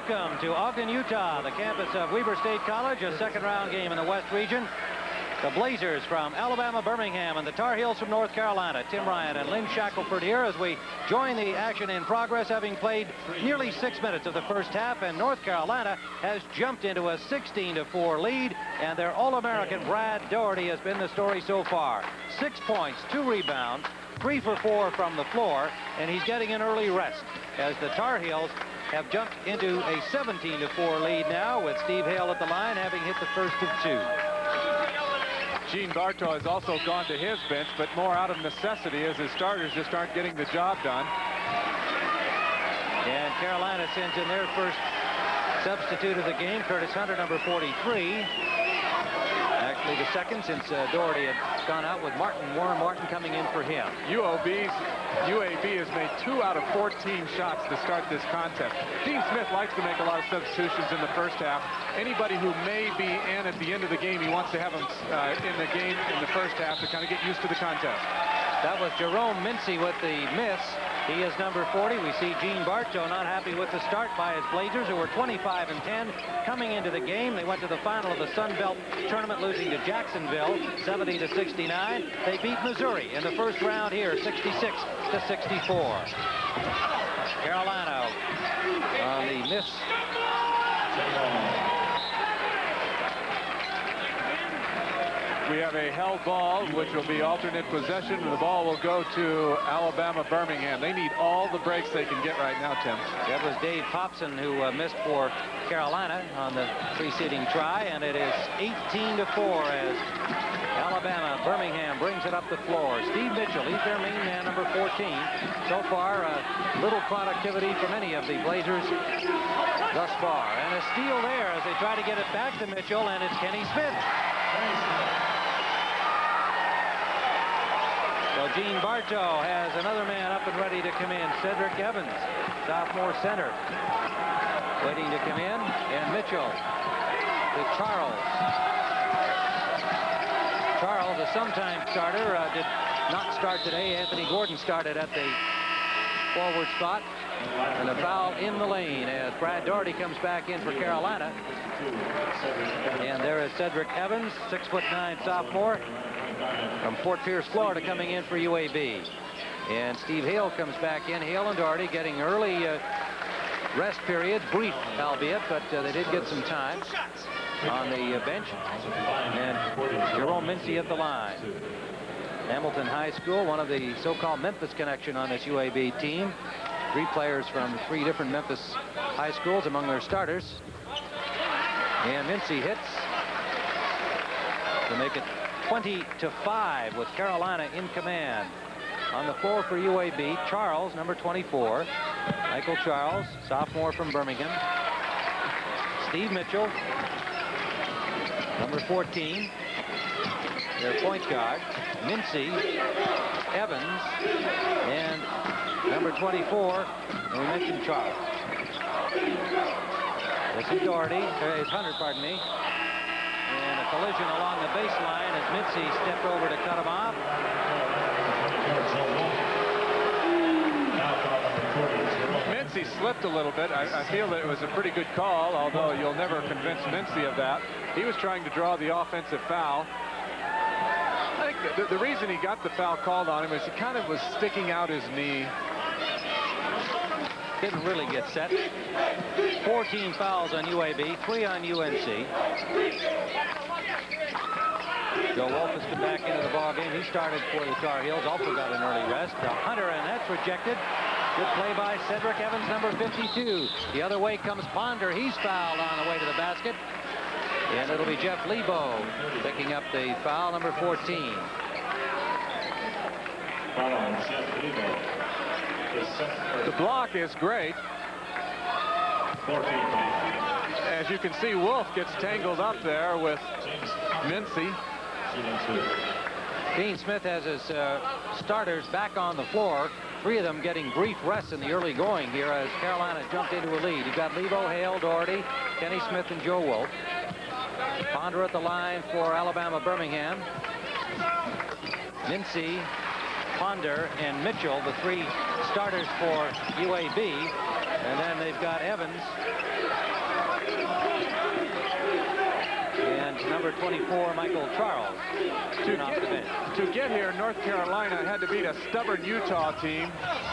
Welcome to Ogden, Utah, the campus of Weber State College, a second-round game in the West region. The Blazers from Alabama, Birmingham, and the Tar Heels from North Carolina. Tim Ryan and Lynn Shackelford here as we join the action in progress, having played nearly 6 minutes of the first half, and North Carolina has jumped into a 16-4 lead, and their All-American Brad Daugherty has been the story so far. 6 points, 2 rebounds, 3 for 4 from the floor, and he's getting an early rest as the Tar Heels have jumped into a 17-4 lead now, with Steve Hale at the line, having hit the first of 2. Gene Bartow has also gone to his bench, but more out of necessity as his starters just aren't getting the job done. And Carolina sends in their first substitute of the game, Curtis Hunter, number 43. Actually the second since Daugherty had gone out, with Warren Martin coming in for him. UAB has made 2 out of 14 shots to start this contest. Dean Smith likes to make a lot of substitutions in the first half. Anybody who may be in at the end of the game, he wants to have them in the game in the first half to kind of get used to the contest. That was Jerome Mincy with the miss. He is number 40. We see Gene Bartow not happy with the start by his Blazers, who were 25-10 coming into the game. They went to the final of the Sun Belt tournament, losing to Jacksonville 70-69. They beat Missouri in the first round here, 66-64. Carolina on the miss. We have a held ball, which will be alternate possession, and the ball will go to Alabama, Birmingham. They need all the breaks they can get right now, Tim. That was Dave Popson who missed for Carolina on the preceding try, and it is 18-4 as Alabama, Birmingham brings it up the floor. Steve Mitchell, he's their main man, number 14. So far, little productivity from any of the Blazers thus far. And a steal there as they try to get it back to Mitchell, and it's Kenny Smith. So Gene Bartow has another man up and ready to come in. Cedric Evans, sophomore center, waiting to come in. And Mitchell to Charles. Charles, a sometime starter, did not start today. Anthony Gordon started at the forward spot. And a foul in the lane as Brad Daugherty comes back in for Carolina. And there is Cedric Evans, 6'9" sophomore from Fort Pierce, Florida, coming in for UAB. And Steve Hale comes back in. Hale and Daugherty getting early rest periods, brief albeit, but they did get some time on the bench. And Jerome Mincy at the line. Hamilton High School, one of the so-called Memphis connection on this UAB team. 3 players from 3 different Memphis high schools among their starters. And Mincy hits to make it 20-5 with Carolina in command. On the floor for UAB, Charles, number 24. Michael Charles, sophomore from Birmingham. Steve Mitchell, number 14, their point guard. Mincy, Evans, and number 24, and we mentioned Charles. This is Daugherty, it's Hunter, pardon me. And a collision along the baseline as Mincy stepped over to cut him off. Mincy slipped a little bit. I feel that it was a pretty good call, although you'll never convince Mincy of that. He was trying to draw the offensive foul. I think the reason he got the foul called on him is he kind of was sticking out his knee. Didn't really get set. 14 fouls on UAB, 3 on UNC. Joe Wolf has come back into the ball game. He started for the Tar Heels, also got an early rest. Hunter, and that's rejected. Good play by Cedric Evans, number 52. The other way comes Ponder. He's fouled on the way to the basket. And it'll be Jeff Lebo picking up the foul, number 14. The block is great. As you can see, Wolf gets tangled up there with Mincy. Dean Smith has his starters back on the floor. 3 of them getting brief rests in the early going here as Carolina jumped into a lead. You've got Lebo, Hale, Daugherty, Kenny Smith, and Joe Wolf. Ponder at the line for Alabama, Birmingham. Mincy, Ponder, and Mitchell, the 3 starters for UAB. And then they've got Evans. And number 24, Michael Charles. To get here, North Carolina had to beat a stubborn Utah team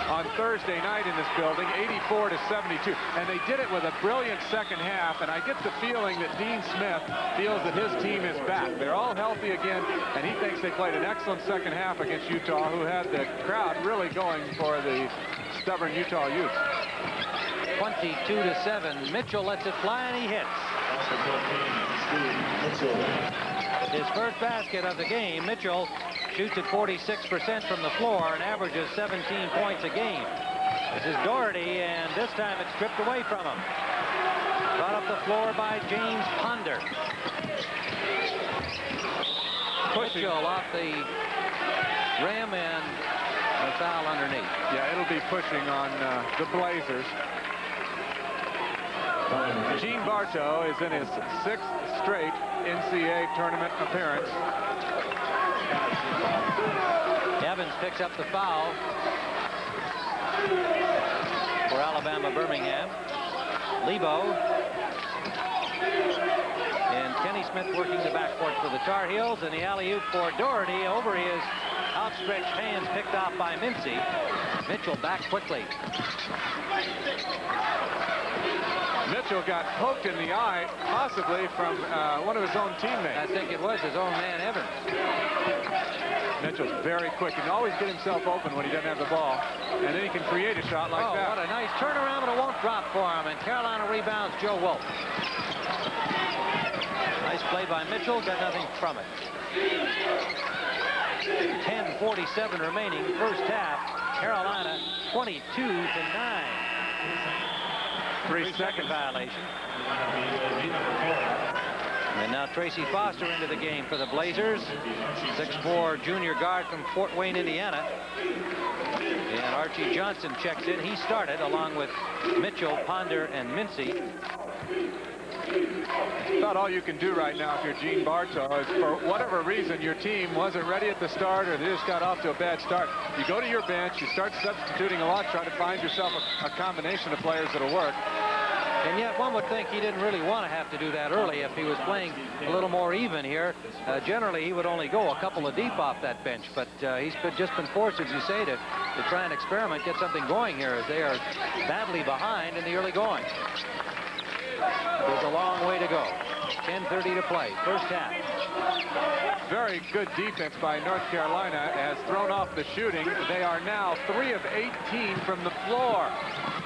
on Thursday night in this building, 84-72. And they did it with a brilliant second half. And I get the feeling that Dean Smith feels that his team is back. They're all healthy again, and he thinks they played an excellent second half against Utah, who had the crowd really going for the stubborn Utah Utes. 22-7. Mitchell lets it fly, and he hits. His first basket of the game. Mitchell shoots at 46% from the floor and averages 17 points a game. This is Doherty, and this time it's stripped away from him. Brought up the floor by James Ponder. Mitchell off the rim and a foul underneath. Yeah, it'll be pushing on the Blazers. Gene Bartow is in his 6th straight NCAA tournament appearance. Evans picks up the foul for Alabama Birmingham. Lebo and Kenny Smith working the backcourt for the Tar Heels, and the alley-oop for Doherty over his outstretched hands, picked off by Mincy. Mitchell back quickly. Mitchell got poked in the eye, possibly from one of his own teammates. I think it was his own man, Evans. Mitchell's very quick. He can always get himself open when he doesn't have the ball, and then he can create a shot like that. What a nice turnaround, but it won't drop for him, and Carolina rebounds Joe Wolf. Nice play by Mitchell, got nothing from it. 10:47 remaining, first half. Carolina 22-9. 3-second violation. And now Tracy Foster into the game for the Blazers. 6'4" junior guard from Fort Wayne, Indiana. And Archie Johnson checks in. He started along with Mitchell, Ponder, and Mincy. About all you can do right now if you're Gene Bartow is, for whatever reason, your team wasn't ready at the start or they just got off to a bad start. You go to your bench, you start substituting a lot, try to find yourself a combination of players that'll work. And yet one would think he didn't really want to have to do that early. If he was playing a little more even here, generally he would only go a couple of deep off that bench. But he's just been forced, as you say, to try and experiment, get something going here, as they are badly behind in the early going. There's a long way to go. 10:30 to play, first half. Very good defense by North Carolina has thrown off the shooting. They are now 3 of 18 from the floor.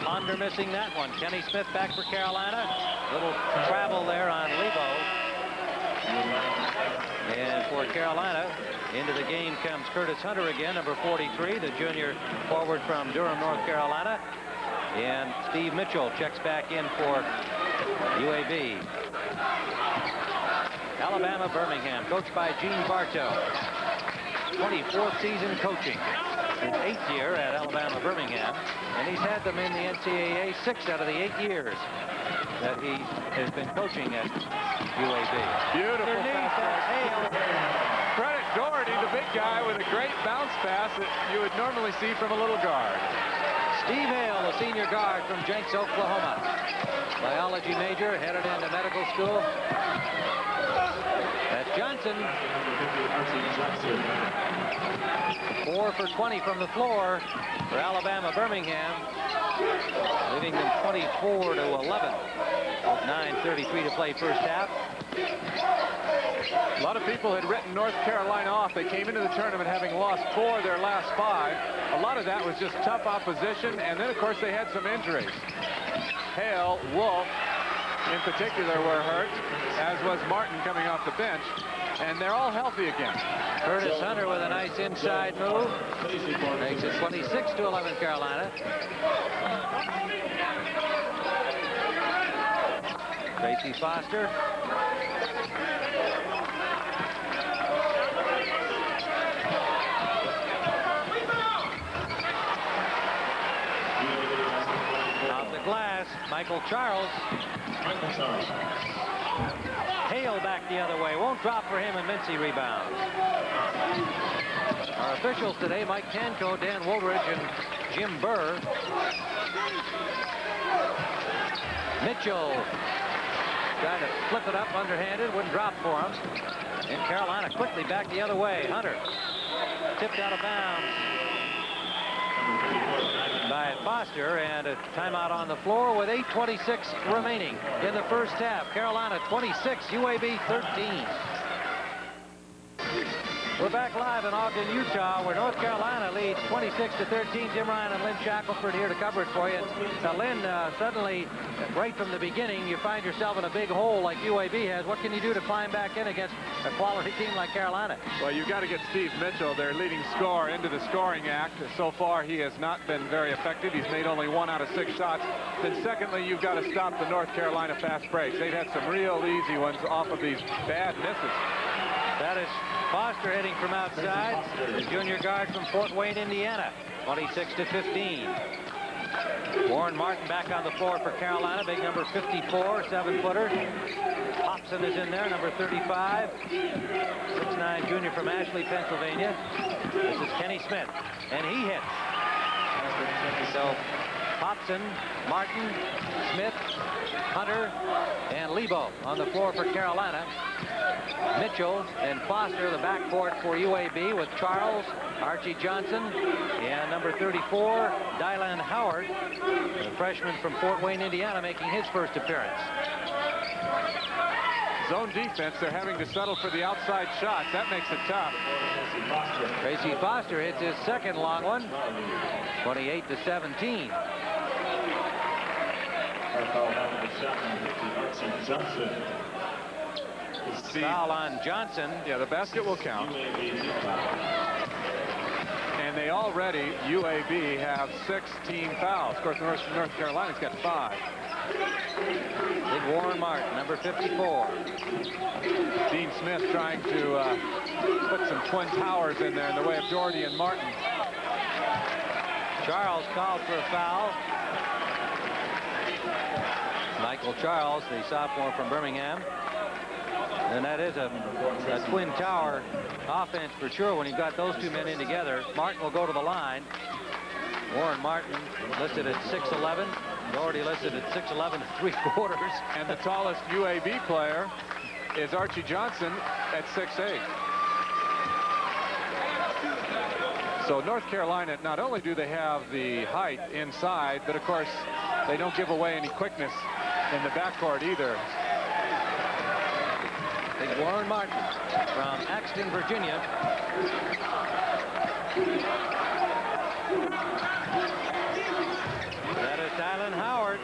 Ponder missing that one. Kenny Smith back for Carolina. Little travel there on Lebo. And for Carolina, into the game comes Curtis Hunter again, number 43, the junior forward from Durham, North Carolina. And Steve Mitchell checks back in for UAB. Alabama Birmingham, coached by Gene Bartow. 24th season coaching. His 8th year at Alabama Birmingham. And he's had them in the NCAA 6 out of the 8 years that he has been coaching at UAB. Beautiful pass. Credit Doherty, the big guy, with a great bounce pass that you would normally see from a little guard. Steve Hale, a senior guard from Jenks, Oklahoma. Biology major, headed into medical school. That's Johnson. 4 for 20 from the floor for Alabama Birmingham, leaving them 24-11 with 9:33 to play first half. A lot of people had written North Carolina off. They came into the tournament having lost 4 of their last 5. A lot of that was just tough opposition, and then of course they had some injuries. Hale, Wolf in particular were hurt, as was Martin coming off the bench, and they're all healthy again. Curtis Hunter with a nice inside move. Makes it 26-11 Carolina. Tracy Foster. Off the glass, Michael Charles. Hale back the other way. Won't drop for him, and Mincy rebounds. Our officials today, Mike Tanco, Dan Woldridge, and Jim Burr. Mitchell tried to flip it up underhanded, wouldn't drop for him. And Carolina quickly back the other way. Hunter tipped out of bounds by Foster, and a timeout on the floor with 8:26 remaining in the first half. Carolina 26, UAB 13. We're back live in Ogden, Utah, where North Carolina leads 26-13. Jim Ryan and Lynn Shackelford here to cover it for you. Now, Lynn, suddenly, right from the beginning, you find yourself in a big hole like UAB has. What can you do to climb back in against a quality team like Carolina? Well, you've got to get Steve Mitchell, their leading scorer, into the scoring act. So far, he has not been very effective. He's made only 1 out of 6 shots. Then secondly, you've got to stop the North Carolina fast breaks. They've had some real easy ones off of these bad misses. That is Foster hitting from outside, the junior guard from Fort Wayne, Indiana, 26-15. Warren Martin back on the floor for Carolina, big number 54, 7-footer. Hobson is in there, number 35, 6'9" junior from Ashley, Pennsylvania. This is Kenny Smith, and he hits. So Hobson, Martin, Smith, Hunter, and Lebo on the floor for Carolina. Mitchell and Foster, the backcourt for UAB, with Charles, Archie Johnson, and number 34, Dylan Howard, the freshman from Fort Wayne, Indiana, making his first appearance. Zone defense, they're having to settle for the outside shots. That makes it tough. Tracy Foster hits his second long one, 28-17. Foul on Johnson. Yeah, the basket will count. And they already, UAB, have 6 team fouls. Of course, North Carolina's got 5. Big Warren Martin, number 54. Dean Smith trying to put some twin towers in there in the way of Doherty and Martin. Charles called for a foul. Michael Charles, the sophomore from Birmingham. And that is a twin tower offense for sure when you've got those two men in together. Martin will go to the line. Warren Martin listed at 6'11". Doherty listed at 6'11 3/4. And the tallest UAB player is Archie Johnson at 6'8". So North Carolina, not only do they have the height inside, but of course they don't give away any quickness in the backcourt either. Big Warren Martin from Axton, Virginia. That is Dylan Howard.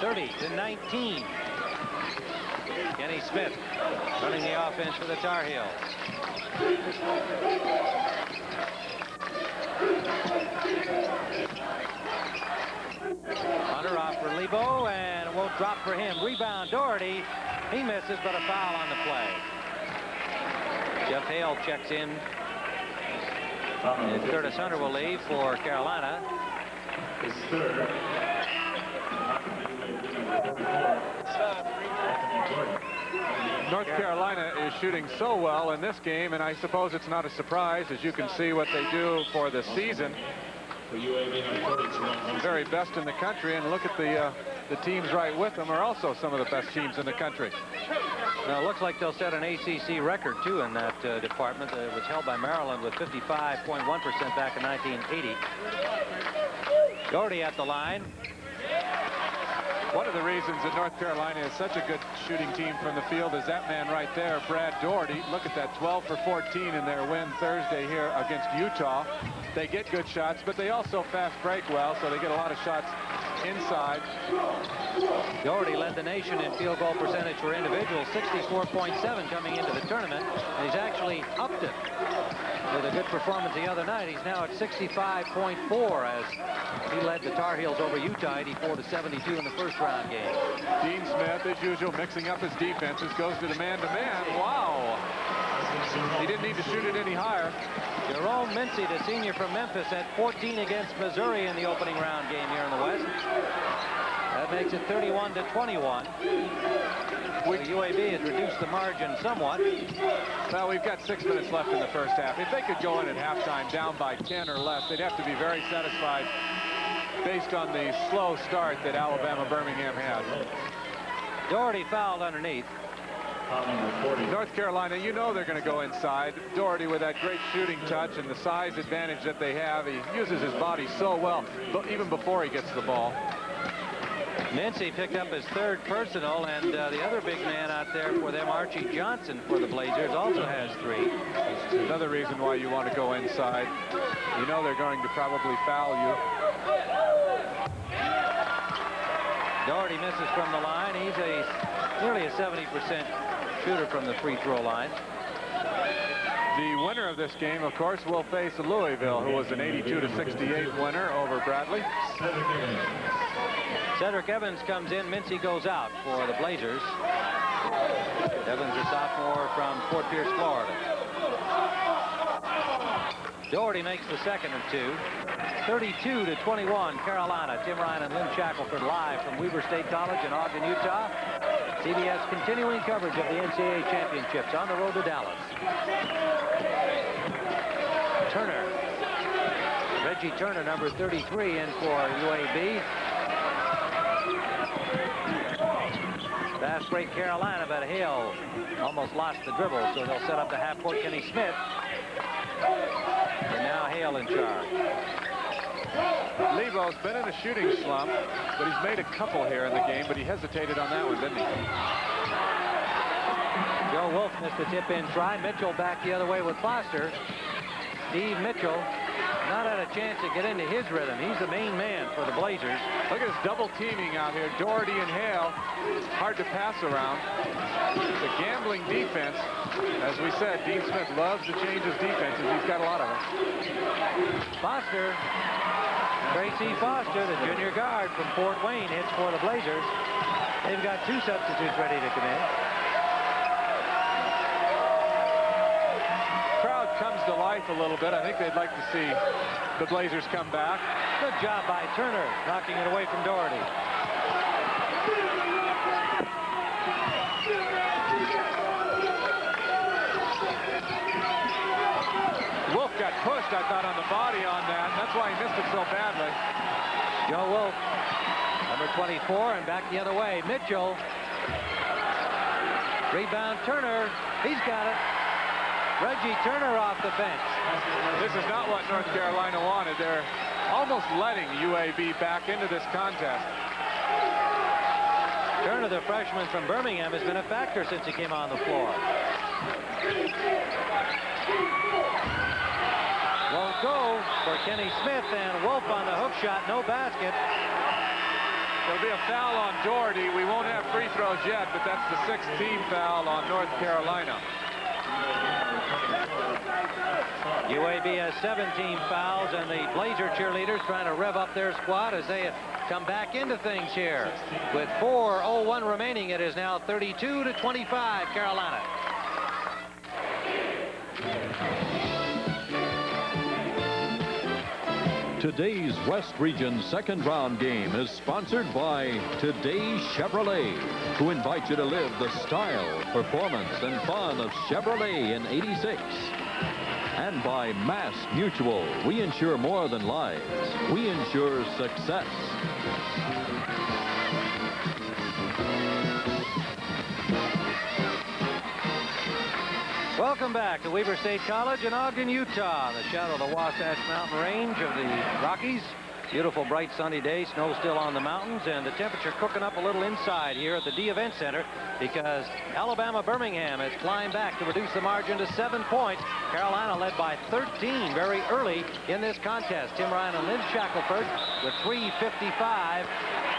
30-19. Kenny Smith running the offense for the Tar Heels. Hunter off for Lebo, and it won't drop for him. Rebound Doherty. He misses, but a foul on the play. Jeff Hale checks in. And Curtis Hunter will leave for Carolina. His third. North Carolina is shooting so well in this game, and I suppose it's not a surprise as you can see what they do for the season. The very best in the country, and look at the teams right with them are also some of the best teams in the country. Now, it looks like they'll set an ACC record, too, in that department. It was held by Maryland with 55.1% back in 1980. Doherty at the line. One of the reasons that North Carolina is such a good shooting team from the field is that man right there, Brad Doherty. Look at that, 12 for 14 in their win Thursday here against Utah. They get good shots, but they also fast break well, so they get a lot of shots inside. Doherty led the nation in field goal percentage for individuals, 64.7 coming into the tournament, and he's actually upped it with a good performance the other night. He's now at 65.4 as he led the Tar Heels over Utah 84-72 in the first round game. Dean Smith, as usual, mixing up his defenses, goes to the man-to-man. Wow! He didn't need to shoot it any higher. Jerome Mincy, the senior from Memphis, had 14 against Missouri in the opening round game here in the West. That makes it 31-21. So UAB has reduced the margin somewhat. Well, we've got 6 minutes left in the first half. If they could go in at halftime down by 10 or less, they'd have to be very satisfied based on the slow start that Alabama Birmingham had. Doherty fouled underneath. North Carolina, you know they're going to go inside. Doherty, with that great shooting touch and the size advantage that they have, he uses his body so well, even before he gets the ball. Mincy picked up his 3rd personal, and the other big man out there for them, Archie Johnson, for the Blazers, also has 3. Another reason why you want to go inside. You know they're going to probably foul you. Doherty misses from the line. He's nearly a 70% shooter from the free throw line. The winner of this game, of course, will face Louisville, who was an 82-68 winner over Bradley. Cedric Evans comes in. Mincy goes out for the Blazers. Evans, a sophomore from Fort Pierce, Florida. Doherty makes the 2nd of 2. 32-21, Carolina. Tim Ryan and Lynn Shackelford live from Weber State College in Ogden, Utah. CBS continuing coverage of the NCAA championships on the road to Dallas. Turner. Reggie Turner, number 33, in for UAB. Fast break Carolina, but Hale almost lost the dribble, so they'll set up the half-court Kenny Smith. And now Hale in charge. Lebo's been in a shooting slump, but he's made a couple here in the game, but he hesitated on that one, didn't he? Joe Wolf missed the tip-in try. Mitchell back the other way with Foster. Steve Mitchell not had a chance to get into his rhythm. He's the main man for the Blazers. Look at this double teaming out here. Doherty and Hale. Hard to pass around. The gambling defense. As we said, Dean Smith loves to change his defenses. He's got a lot of them. Foster. Tracy Foster, the junior guard from Fort Wayne, hits for the Blazers. They've got 2 substitutes ready to come in. Crowd comes to life a little bit. I think they'd like to see the Blazers come back. Good job by Turner, knocking it away from Doherty. Wolf got pushed, I thought, on the body on that. That's why he missed it so badly. Joe Wolf, number 24, and back the other way. Mitchell. Rebound Turner. He's got it. Reggie Turner off the bench. This is not what North Carolina wanted. They're almost letting UAB back into this contest. Turner, the freshman from Birmingham, has been a factor since he came on the floor. Won't go for Kenny Smith, and Wolf on the hook shot, no basket. There'll be a foul on Doherty. We won't have free throws yet, but that's the 6th team foul on North Carolina. UAB has 17 fouls, and the Blazer cheerleaders trying to rev up their squad as they come back into things here. With 4:01 remaining, it is now 32-25, Carolina. Today's West Region second round game is sponsored by Today's Chevrolet, who invite you to live the style, performance, and fun of Chevrolet in '86. And by Mass Mutual. We insure more than lives. We insure success. Welcome back to Weber State College in Ogden, Utah, in the shadow of the Wasatch Mountain Range of the Rockies. Beautiful, bright, sunny day. Snow still on the mountains, and the temperature cooking up a little inside here at the D Event Center because Alabama Birmingham has climbed back to reduce the margin to 7 points. Carolina led by 13 very early in this contest. Tim Ryan and Lynn Shackelford with 3:55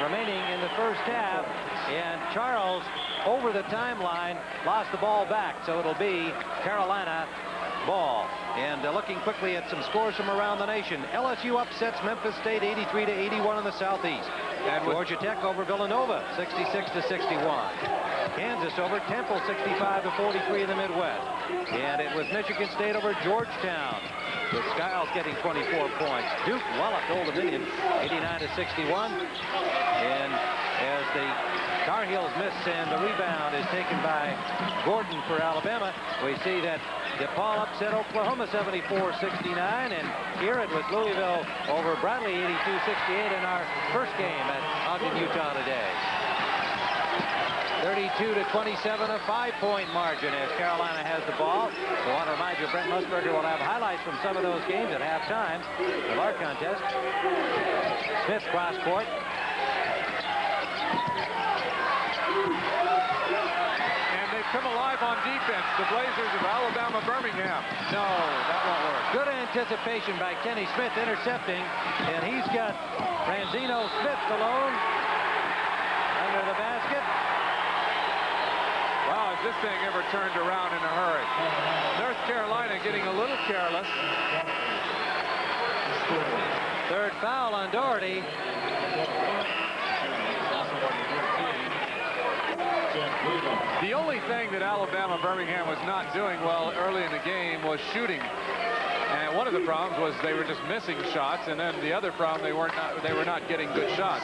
remaining in the first half, and Charles over the timeline lost the ball back, so it'll be Carolina ball. And looking quickly at some scores from around the nation. LSU upsets Memphis State 83-81 in the Southeast. And Georgia Tech over Villanova 66-61. Kansas over Temple 65-43 in the Midwest. And it was Michigan State over Georgetown, with Skiles getting 24 points. Duke walloped Old Dominion 89-61. And as the Tar Heels miss and the rebound is taken by Gordon for Alabama, we see that DePaul upset Oklahoma 74-69, and here it was Louisville over Bradley 82-68 in our first game at Ogden, Utah today. 32-27, a 5-point margin as Carolina has the ball. So I want to remind you, Brent Musburger will have highlights from some of those games at halftime of our contest. Smith cross court. And they've come alive on defense, the Blazers of Alabama Birmingham. No, that won't work. Good anticipation by Kenny Smith intercepting, and he's got Ranzino Smith alone under the basket. Wow, has this thing ever turned around in a hurry? North Carolina getting a little careless. Third foul on Doherty. The only thing that Alabama Birmingham was not doing well early in the game was shooting. And one of the problems was they were just missing shots, and then the other problem, they were not getting good shots.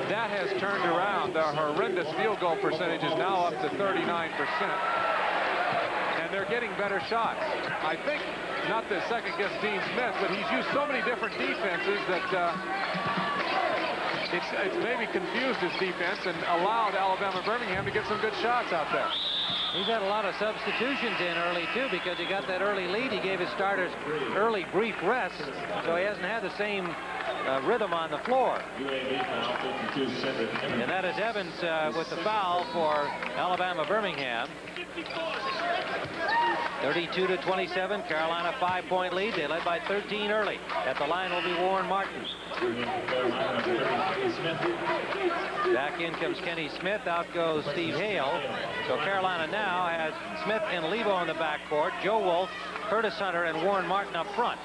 That has turned around. Their horrendous field goal percentage is now up to 39%, and they're getting better shots. I think, not to second-guess Dean Smith, but he's used so many different defenses that it's maybe confused his defense and allowed Alabama Birmingham to get some good shots out there. He's had a lot of substitutions in early, too, because he got that early lead. He gave his starters early, brief rests, so he hasn't had the same rhythm on the floor. And that is Evans with the foul for Alabama Birmingham. 32-27, Carolina 5-point lead. They led by 13 early. At the line will be Warren Martin. Back in comes Kenny Smith. Out goes Steve Hale. So Carolina now has Smith and Levo in the backcourt. Joe Wolf, Curtis Hunter, and Warren Martin up front.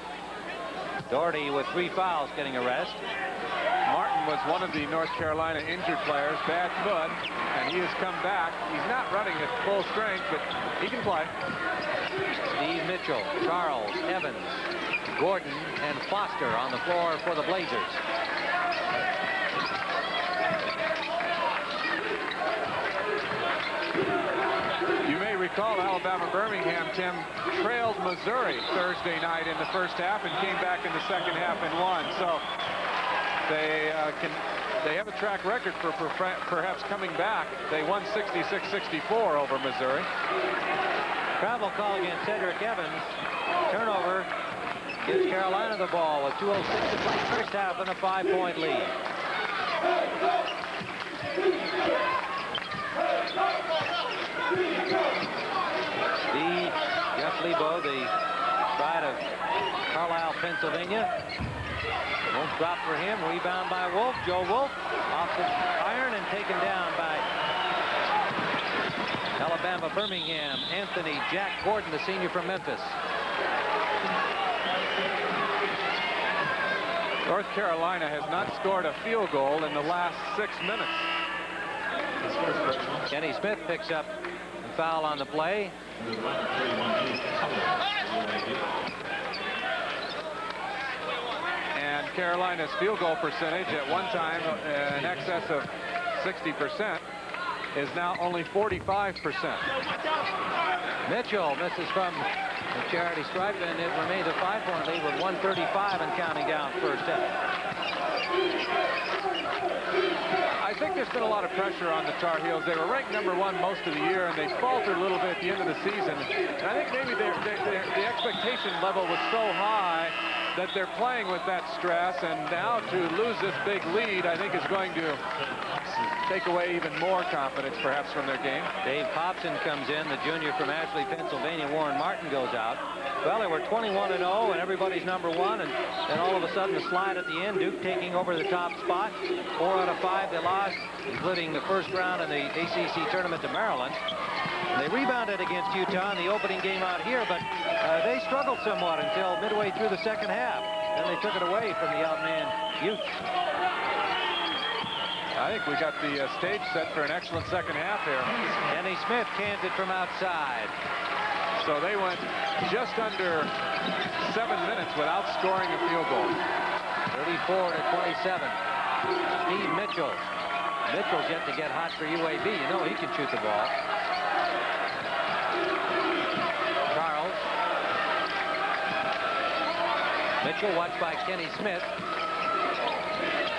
Doherty with 3 fouls getting a rest. Martin was one of the North Carolina injured players, bad foot, and he has come back. He's not running at full strength, but he can play. Steve Mitchell, Charles, Evans, Gordon, and Foster on the floor for the Blazers. You may recall Alabama Birmingham, Tim, trailed Missouri Thursday night in the first half and came back in the second half and won. So they have a track record for perhaps coming back. They won 66-64 over Missouri. Travel call against Cedric Evans. Turnover gives Carolina the ball with 2:06 to play first half and a 5-point lead. Jeff Lebo, the pride of Carlisle, Pennsylvania. Won't drop for him. Rebound by Wolf. Joe Wolf off the iron and taken down by Alabama Birmingham. Anthony Jack Gordon, the senior from Memphis. North Carolina has not scored a field goal in the last 6 minutes. Kenny Smith picks up the foul on the play. And Carolina's field goal percentage at one time in excess of 60% is now only 45%. Mitchell misses from the charity stripe, and it remains a 5-point lead with 1:35 and counting down first half. I think there's been a lot of pressure on the Tar Heels. They were ranked #1 most of the year, and they faltered a little bit at the end of the season. And I think maybe the expectation level was so high that they're playing with that stress, and now to lose this big lead, I think, is going to take away even more confidence, perhaps, from their game. Dave Hobson comes in, the junior from Ashley, Pennsylvania. Warren Martin goes out. Well, they were 21-0, and everybody's #1, and then all of a sudden the slide at the end, Duke taking over the top spot. 4 out of 5 they lost, including the first round in the ACC tournament to Maryland. And they rebounded against Utah in the opening game out here, but they struggled somewhat until midway through the second half. Then they took it away from the outmanned Utes. I think we got the stage set for an excellent second half here. Kenny Smith cans it from outside. So they went just under 7 minutes without scoring a field goal. 34-27. Steve Mitchell. Mitchell's yet to get hot for UAB. You know he can shoot the ball. Charles Mitchell watched by Kenny Smith.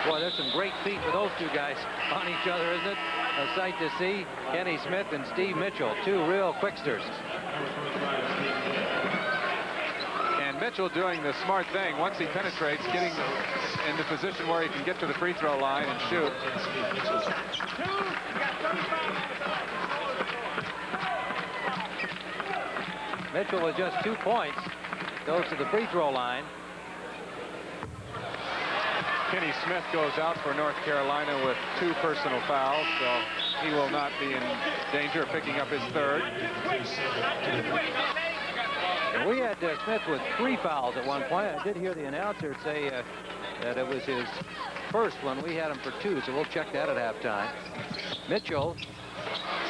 Boy, there's some great feet for those two guys on each other, isn't it? A sight to see. Kenny Smith and Steve Mitchell, two real quicksters. And Mitchell doing the smart thing. Once he penetrates, getting in the position where he can get to the free throw line and shoot. Mitchell with just 2 points goes to the free throw line. Kenny Smith goes out for North Carolina with 2 personal fouls, so he will not be in danger of picking up his third. And we had Smith with 3 fouls at one point. I did hear the announcer say that it was his first one. We had him for 2, so we'll check that at halftime. Mitchell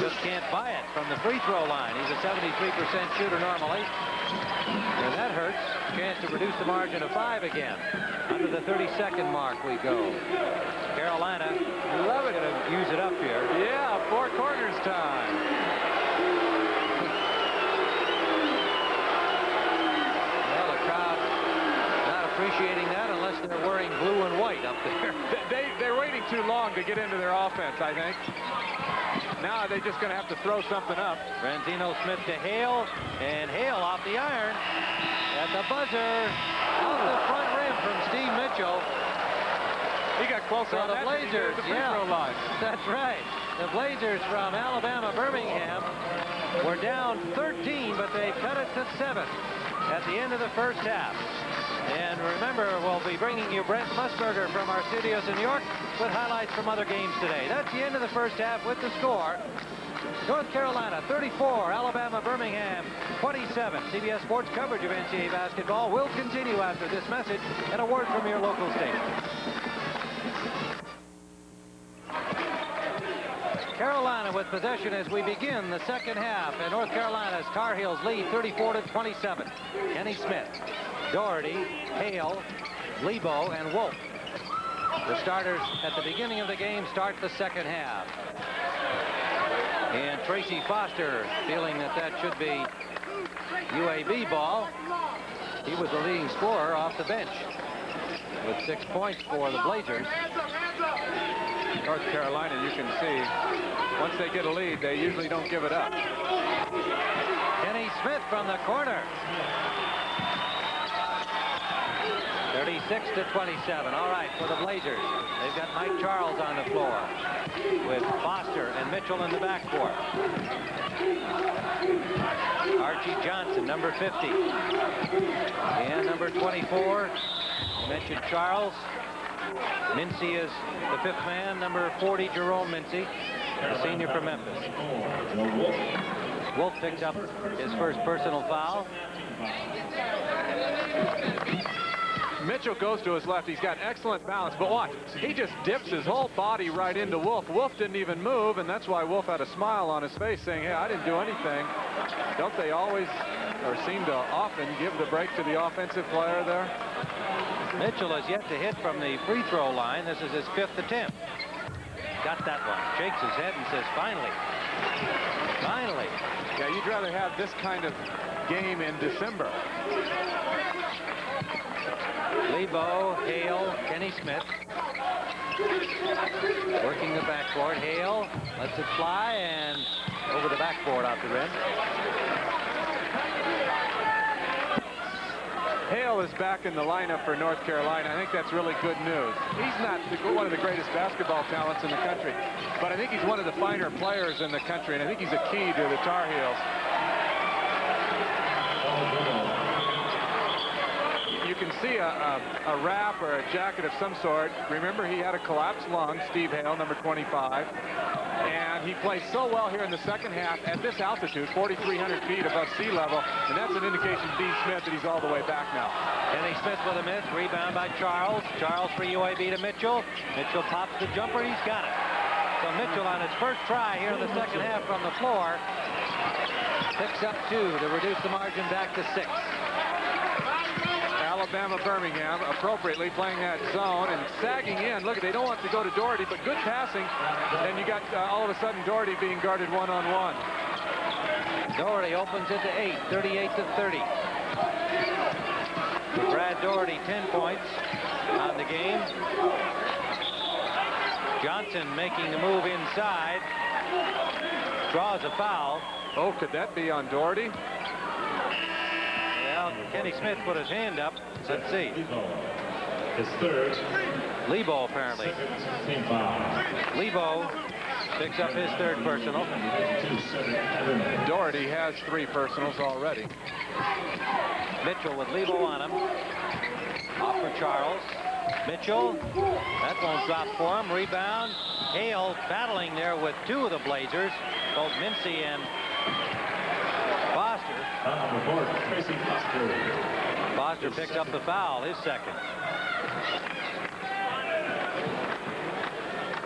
just can't buy it from the free throw line. He's a 73% shooter normally. And that hurts. Chance to reduce the margin of 5 again. Under the 30-second mark we go. Carolina, love it to use it up here. Yeah, 4 quarters time. Well, the crowd not appreciating that unless they're wearing blue and white up there. They're waiting too long to get into their offense, I think. Now they're just going to have to throw something up. Branzino Smith to Hale, and Hale off the iron. At the buzzer, off the front rim from Steve Mitchell. He got closer So on the that than he did Blazers, at the free throw line. That's right. The Blazers from Alabama, Birmingham, were down 13, but they cut it to 7 at the end of the first half. And remember, we'll be bringing you Brent Musburger from our studios in New York with highlights from other games today. That's the end of the first half with the score. North Carolina 34, Alabama, Birmingham 27. CBS Sports coverage of NCAA basketball will continue after this message and a word from your local station. Carolina with possession as we begin the second half, and North Carolina's Tar Heels lead 34-27. Kenny Smith, Doherty, Hale, Lebo, and Wolf. The starters at the beginning of the game start the second half. And Tracy Foster feeling that should be UAB ball. He was the leading scorer off the bench with 6 points for the Blazers. North Carolina, you can see, once they get a lead, they usually don't give it up. Kenny Smith from the corner. 36-27. All right, for the Blazers. They've got Mike Charles on the floor with Foster and Mitchell in the backcourt. Archie Johnson, number 50. And number 24, you mentioned Charles. Mincy is the 5th man, number 40, Jerome Mincy, the senior from Memphis. Wolf picks up his first personal foul. Mitchell goes to his left. He's got excellent balance, but watch. He just dips his whole body right into Wolf. Wolf didn't even move, and that's why Wolf had a smile on his face saying, hey, I didn't do anything. Don't they always, or seem to often, give the break to the offensive player there? Mitchell has yet to hit from the free throw line. This is his 5th attempt. Got that one. Shakes his head and says, finally. Finally. Yeah, you'd rather have this kind of game in December. Lebo, Hale, Kenny Smith. Working the backboard. Hale lets it fly and over the backboard off the rim. Hale is back in the lineup for North Carolina. I think that's really good news. He's not one of the greatest basketball talents in the country, but I think he's one of the finer players in the country, and I think he's a key to the Tar Heels. You can see a wrap or a jacket of some sort. Remember, he had a collapsed lung, Steve Hale, number 25. And he plays so well here in the second half at this altitude, 4,300 feet above sea level. And that's an indication to Dean Smith that he's all the way back now. Kenny Smith with a miss. Rebound by Charles. Charles for UAB to Mitchell. Mitchell pops the jumper. He's got it. So Mitchell on his first try here in the second half from the floor picks up 2 to reduce the margin back to 6. Alabama, Birmingham, appropriately playing that zone and sagging in. Look, they don't want to go to Doherty, but good passing. And you got all of a sudden Doherty being guarded one-on-one. Doherty opens it to 8, 38-30. Brad Doherty, 10 points on the game. Johnson making the move inside. Draws a foul. Oh, could that be on Doherty? Well, Kenny Smith put his hand up. Let's see. His third. Lebo, apparently. Team foul. Lebo picks up his third personal. Doherty has 3 personals already. Mitchell with Lebo on him. Off for Charles. Mitchell. That won't drop for him. Rebound. Hale battling there with 2 of the Blazers. Both Mincy and Foster. Foster picks up the foul, his second.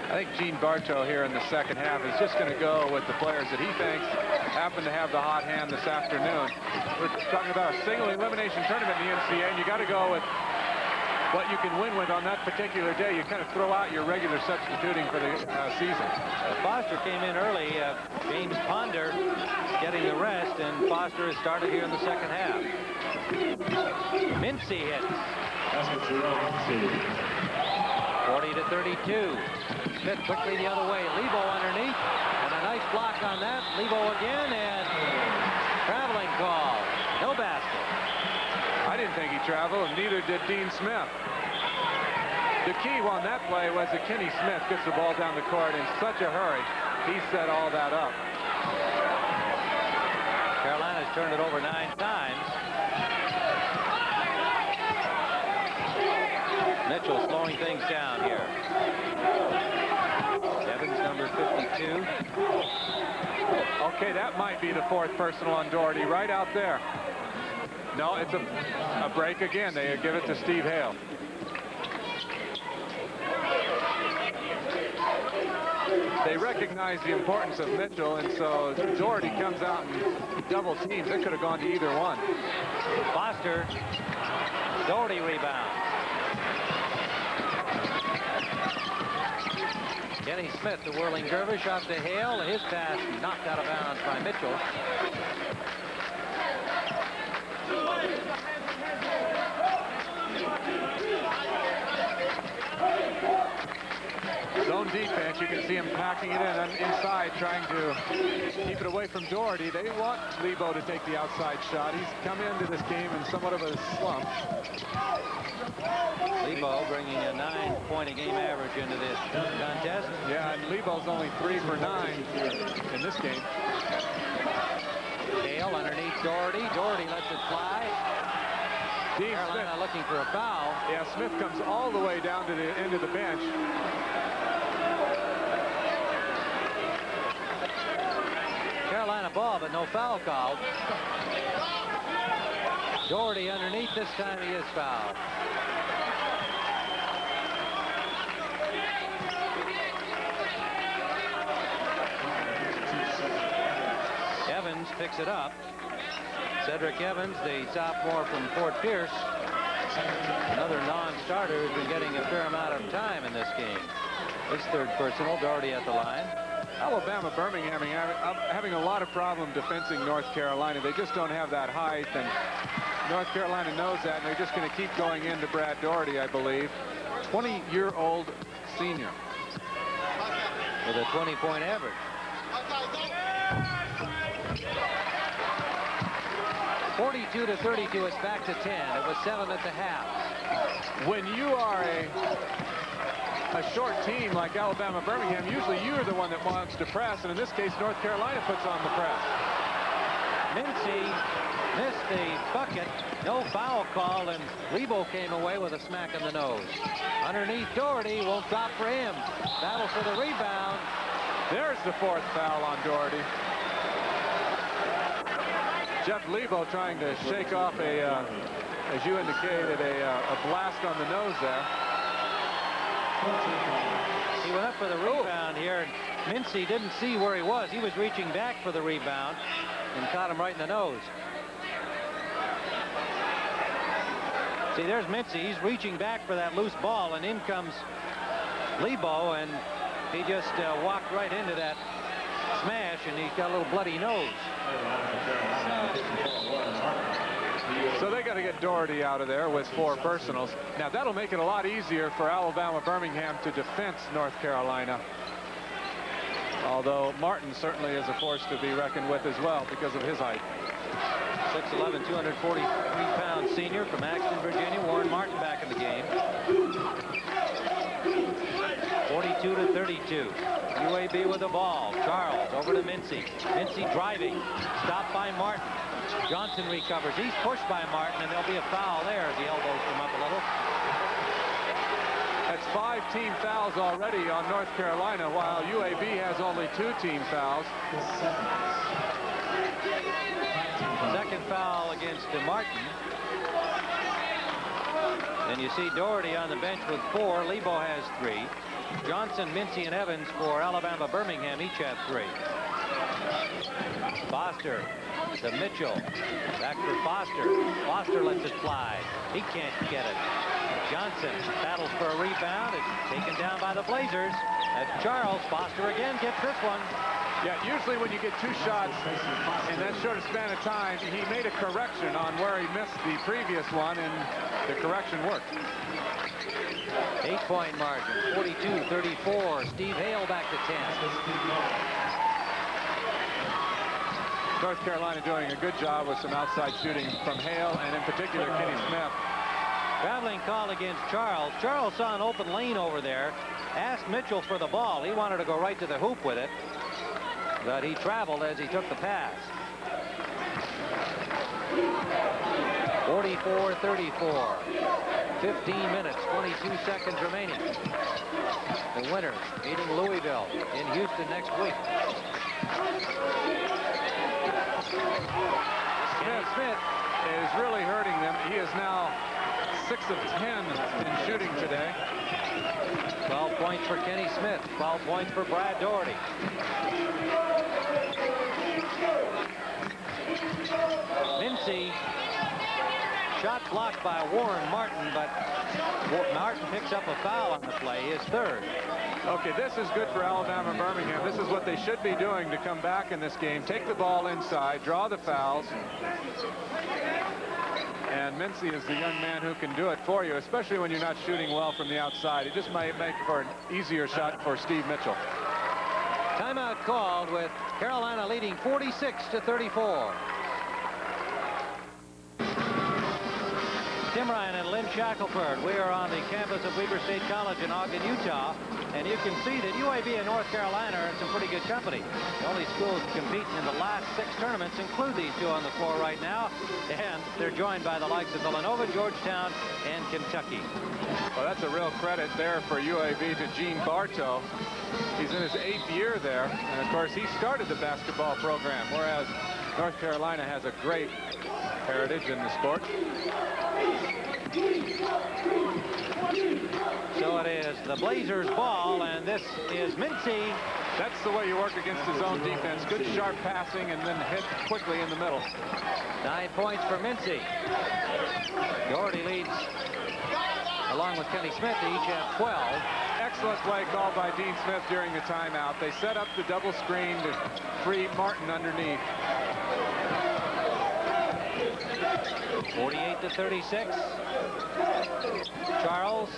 I think Gene Bartow here in the second half is just going to go with the players that he thinks happen to have the hot hand this afternoon. We're talking about a single elimination tournament in the NCAA, and you got to go with what you can win with on that particular day. You kind of throw out your regular substituting for the season. Foster came in early. James Ponder getting the rest, and Foster has started here in the second half. Mincy hits. 40-32. Smith quickly the other way. Lebo underneath, and a nice block on that. Lebo again, and traveling call. No basket. I didn't think he traveled, and neither did Dean Smith. The key on that play was that Kenny Smith gets the ball down the court in such a hurry. He set all that up. Carolina's turned it over 9 times. Mitchell slowing things down here. Evans, number 52. Okay, that might be the 4th personal on Doherty right out there. No, it's a break again. They give it to Steve Hale. They recognize the importance of Mitchell, and so Doherty comes out and double teams. It could have gone to either one. Foster. Doherty rebound. Kenny Smith, the whirling dervish, off to Hale. His pass knocked out of bounds by Mitchell. Zone defense, you can see him packing it in inside, trying to keep it away from Doherty. They want Lebo to take the outside shot. He's come into this game in somewhat of a slump. Lebo bringing a 9-point-a-game average into this contest. Yeah, and Lebo's only 3 for 9 in this game. Hale underneath Doherty. Doherty lets it fly. Dean Carolina Smith looking for a foul. Yeah, Smith comes all the way down to the end of the bench. Carolina ball, but no foul called. Doherty underneath. This time he is fouled. Evans picks it up. Cedric Evans, the sophomore from Fort Pierce, another non-starter who's been getting a fair amount of time in this game. His 3rd personal. Doherty at the line. Alabama Birmingham having a lot of problem defending North Carolina. They just don't have that height, and North Carolina knows that, and they're just going to keep going into Brad Doherty, I believe. 20-year-old senior. With a 20-point average. (42-32). It's back to 10. It was 7 at the half. When you are a short team like Alabama Birmingham, usually you're the one that wants to press, and in this case, North Carolina puts on the press. Mincy missed the bucket. No foul call, and Lebo came away with a smack in the nose. Underneath Doherty, won't drop for him. Battle for the rebound. There's the 4th foul on Doherty. Jeff Lebo trying to shake off as you indicated, a blast on the nose there. He went up for the rebound here, and Mincy didn't see where he was. He was reaching back for the rebound and caught him right in the nose. See, there's Mincy. He's reaching back for that loose ball, and in comes Lebo, and he just walked right into that smash, and he's got a little bloody nose. So they got to get Doherty out of there with 4 personals. Now that'll make it a lot easier for Alabama Birmingham to defense North Carolina. Although Martin certainly is a force to be reckoned with as well because of his height. 6'11", 243-pound senior from Axton, Virginia. Warren Martin back in the game. 42-32. UAB with the ball. Charles over to Mincy. Mincy driving. Stopped by Martin. Johnson recovers. He's pushed by Martin, and there'll be a foul there as the elbows come up a little. That's 5 team fouls already on North Carolina, while UAB has only 2 team fouls. Second foul against Martin. And you see Doherty on the bench with 4. Lebo has 3. Johnson, Mincy, and Evans for Alabama Birmingham each have 3. Foster to Mitchell. Back for Foster. Foster lets it fly. He can't get it. Johnson battles for a rebound. It's taken down by the Blazers. That's Charles. Foster again gets this one. Yeah, usually when you get 2 shots in that short span of time, he made a correction on where he missed the previous one, and the correction worked. 8-point margin, 42-34. Steve Hale back to 10. North Carolina doing a good job with some outside shooting from Hale, and in particular Kenny Smith. Traveling call against Charles. Charles saw an open lane over there, asked Mitchell for the ball. He wanted to go right to the hoop with it, but he traveled as he took the pass. 44-34. 15 minutes, 22 seconds remaining. The winners meeting Louisville in Houston next week. Smith is really hurting them. He is now 6 of 10 in shooting today. 12 points for Kenny Smith, 12 points for Brad Doherty. Mincy, shot blocked by Warren Martin, but Martin picks up a foul on the play, his 3rd. Okay, this is good for Alabama Birmingham. This is what they should be doing to come back in this game. Take the ball inside, draw the fouls. And Mincy is the young man who can do it for you, especially when you're not shooting well from the outside. It just might make for an easier shot for Steve Mitchell. Timeout called with Carolina leading 46-34. Tim Ryan and Lynn Shackelford. We are on the campus of Weber State College in Ogden, Utah. And you can see that UAB and North Carolina are in some pretty good company. The only schools competing in the last 6 tournaments include these 2 on the floor right now. And they're joined by the likes of Villanova, Georgetown, and Kentucky. Well, that's a real credit there for UAB to Gene Bartow. He's in his 8th year there. And, of course, he started the basketball program, whereas North Carolina has a great heritage in the sport. So it is the Blazers ball, and this is Mincy. That's the way you work against the zone defense. Good sharp passing and then hit quickly in the middle. 9 points for Mincy. Doherty leads along with Kenny Smith. They each have 12. Excellent play called by Dean Smith during the timeout. They set up the double screen to free Martin underneath. 48-36. Charles.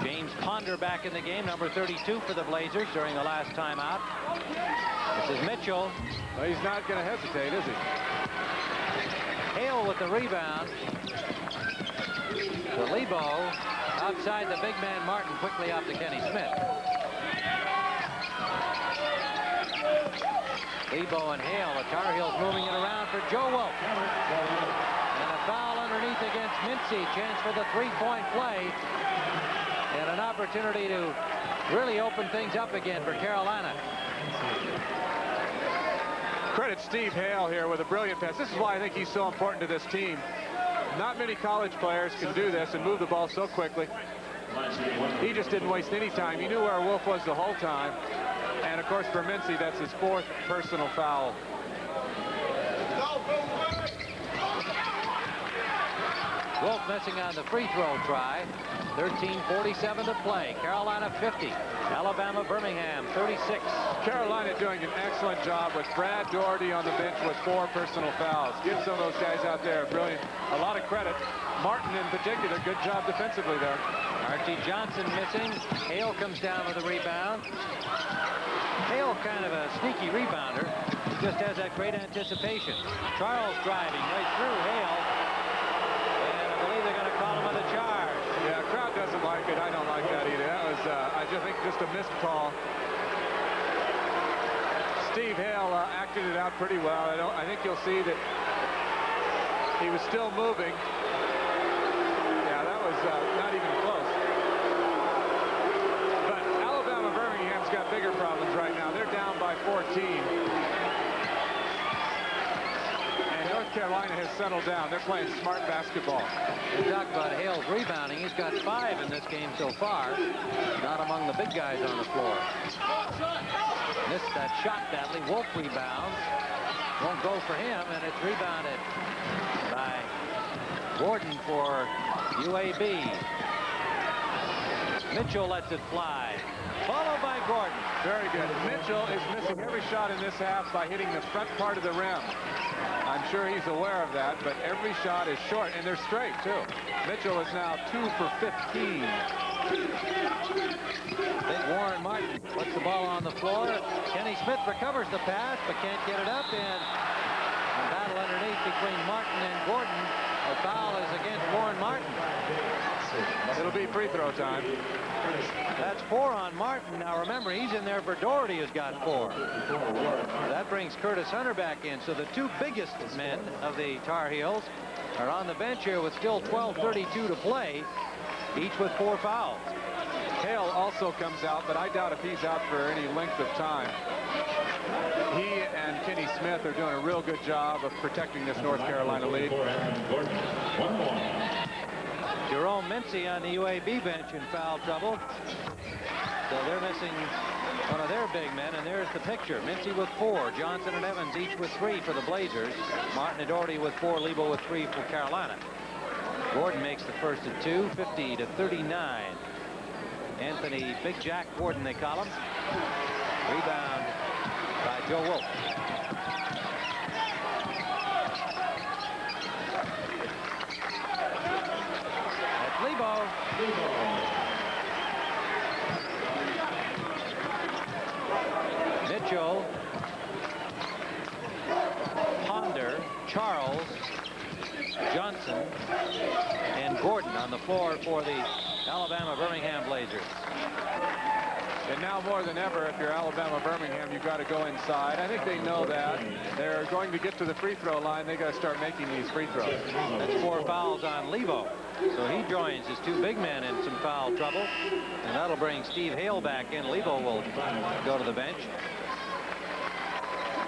James Ponder back in the game, number 32 for the Blazers during the last timeout. This is Mitchell. Well, he's not going to hesitate, is he? Hale with the rebound. To Lebo. Outside the big man Martin, quickly off to Kenny Smith. Lebo and Hale, the Tar Heels moving it around for Joe Wolf. And a foul underneath against Mincy. Chance for the 3-point play. And an opportunity to really open things up again for Carolina. Credit Steve Hale here with a brilliant pass. This is why I think he's so important to this team. Not many college players can do this and move the ball so quickly. He just didn't waste any time. He knew where Wolf was the whole time. And, of course, for Mincy, that's his 4th personal foul. Wolf missing on the free throw try. 13:47 to play. Carolina 50. Alabama Birmingham 36. Carolina doing an excellent job with Brad Doherty on the bench with 4 personal fouls. Give some of those guys out there a lot of credit. Martin in particular, good job defensively there. Archie Johnson missing. Hale comes down with a rebound. Hale kind of a sneaky rebounder. He just has that great anticipation. Charles driving right through Hale. And I believe they're going to call him on the charge. Yeah, crowd doesn't like it. I don't like that either. That was, I just think, just a missed call. Steve Hale acted it out pretty well. I think you'll see that he was still moving. Yeah, that was not even close. But Alabama Birmingham's got bigger problems right now. They're down by 14. North Carolina has settled down. They're playing smart basketball. We talk about Hale's rebounding. He's got 5 in this game so far. Not among the big guys on the floor. Missed that shot badly. Wolf rebounds. Won't go for him, and it's rebounded by Gordon for UAB. Mitchell lets it fly. Followed by Gordon. Very good. Mitchell is missing every shot in this half by hitting the front part of the rim. I'm sure he's aware of that, but every shot is short, and they're straight, too. Mitchell is now 2 for 15. Big Warren Martin puts the ball on the floor. Kenny Smith recovers the pass, but can't get it up, and a battle underneath between Martin and Gordon. The foul is against Warren Martin. It'll be free throw time. That's 4 on Martin. Now remember, he's in there for Doherty, who's got 4. That brings Curtis Hunter back in. So the 2 biggest men of the Tar Heels are on the bench here with still 12:32 to play, each with 4 fouls. Hale also comes out, but I doubt if he's out for any length of time. He and Kenny Smith are doing a real good job of protecting this North Carolina lead. Jerome Mincy on the UAB bench in foul trouble. So they're missing one of their big men, and there's the picture. Mincy with 4. Johnson and Evans each with 3 for the Blazers. Martin and Doherty with 4. Lebo with 3 for Carolina. Gordon makes the first of 2, 50-39. Anthony Big Jack Gordon, they call him. Rebound by Joe Wolf. Lebo. Mitchell, Ponder, Charles, Johnson, and Gordon on the floor for the Alabama Birmingham Blazers. And now more than ever, if you're Alabama Birmingham, you've got to go inside. I think they know that. They're going to get to the free throw line. They got to start making these free throws. That's 4 fouls on Lebo. So he joins his 2 big men in some foul trouble. And that'll bring Steve Hale back in. Lebo will go to the bench.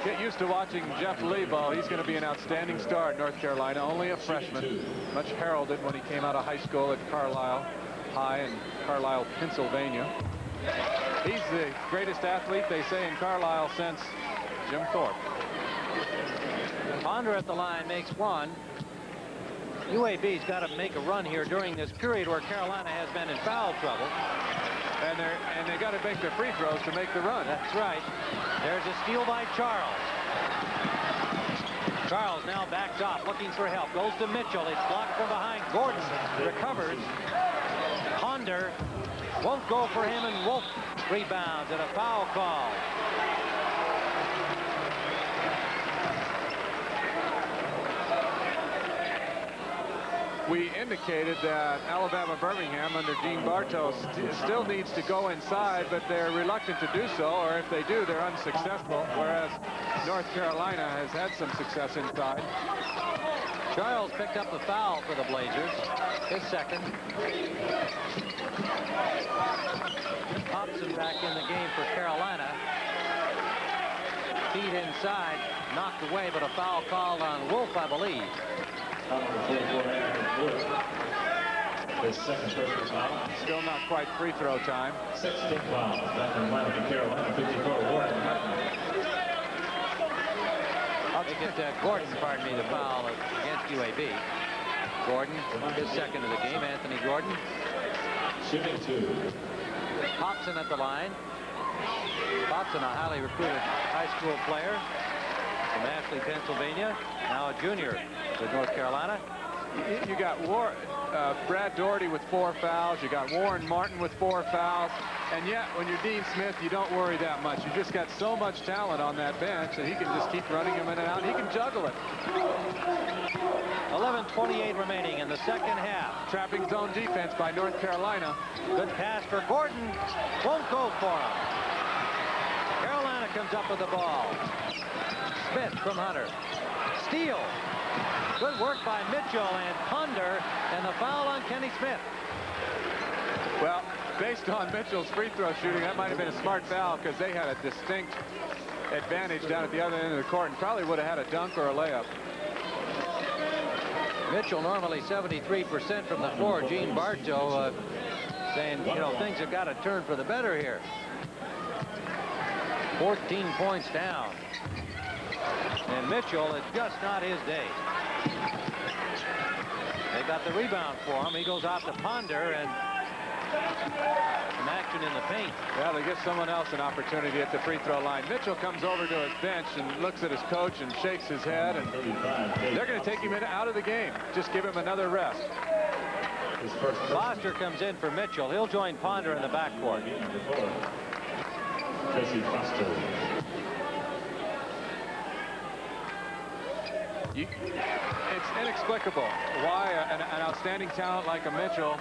Get used to watching Jeff Lebo. He's going to be an outstanding star at North Carolina. Only a freshman. Much heralded when he came out of high school at Carlisle High in Carlisle, Pennsylvania. He's the greatest athlete, they say, in Carlisle since Jim Thorpe. Ponder at the line makes 1. UAB's got to make a run here during this period where Carolina has been in foul trouble. And they got to make their free throws to make the run. That's right. There's a steal by Charles. Charles now backs off, looking for help. Goes to Mitchell. It's blocked from behind. Gordon recovers. Ponder won't go for him, and Wolf rebounds and a foul call. We indicated that Alabama Birmingham under Dean Bartow still needs to go inside, but they're reluctant to do so, or if they do, they're unsuccessful, whereas North Carolina has had some success inside. Charles picked up the foul for the Blazers, his second. Thompson back in the game for Carolina. Feet inside, knocked away, but a foul called on Wolf, I believe. His second personal foul. Still not quite free throw time. 16 fouls. Back in line with Carolina. 54 Warren. I'll get Gordon, pardon me, the foul against UAB. Gordon, his second of the game, Anthony Gordon. Shooting 2. Hobson at the line. Hobson, a highly recruited high school player from Ashley, Pennsylvania. Now a junior with North Carolina. You got Brad Doherty with 4 fouls. You got Warren Martin with 4 fouls. And yet, when you're Dean Smith, you don't worry that much. You just got so much talent on that bench that he can just keep running him in and out. He can juggle it. 11:28 remaining in the second half. Trapping zone defense by North Carolina. Good pass for Gordon. Won't go for him. Carolina comes up with the ball. Smith from Hunter. Steal. Good work by Mitchell and Ponder, and the foul on Kenny Smith. Well, based on Mitchell's free throw shooting, that might have been a smart foul because they had a distinct advantage down at the other end of the court and probably would have had a dunk or a layup. Mitchell normally 73% from the floor. Gene Bartow saying, you know, things have got to turn for the better here. 14 points down. And Mitchell, it's just not his day. They got the rebound for him. He goes off to Ponder and some action in the paint. Well, they give someone else an opportunity at the free throw line. Mitchell comes over to his bench and looks at his coach and shakes his head, and they're going to take him out of the game. Just give him another rest. Foster comes in for Mitchell. He'll join Ponder in the backcourt. It's inexplicable why an outstanding talent like a Mitchell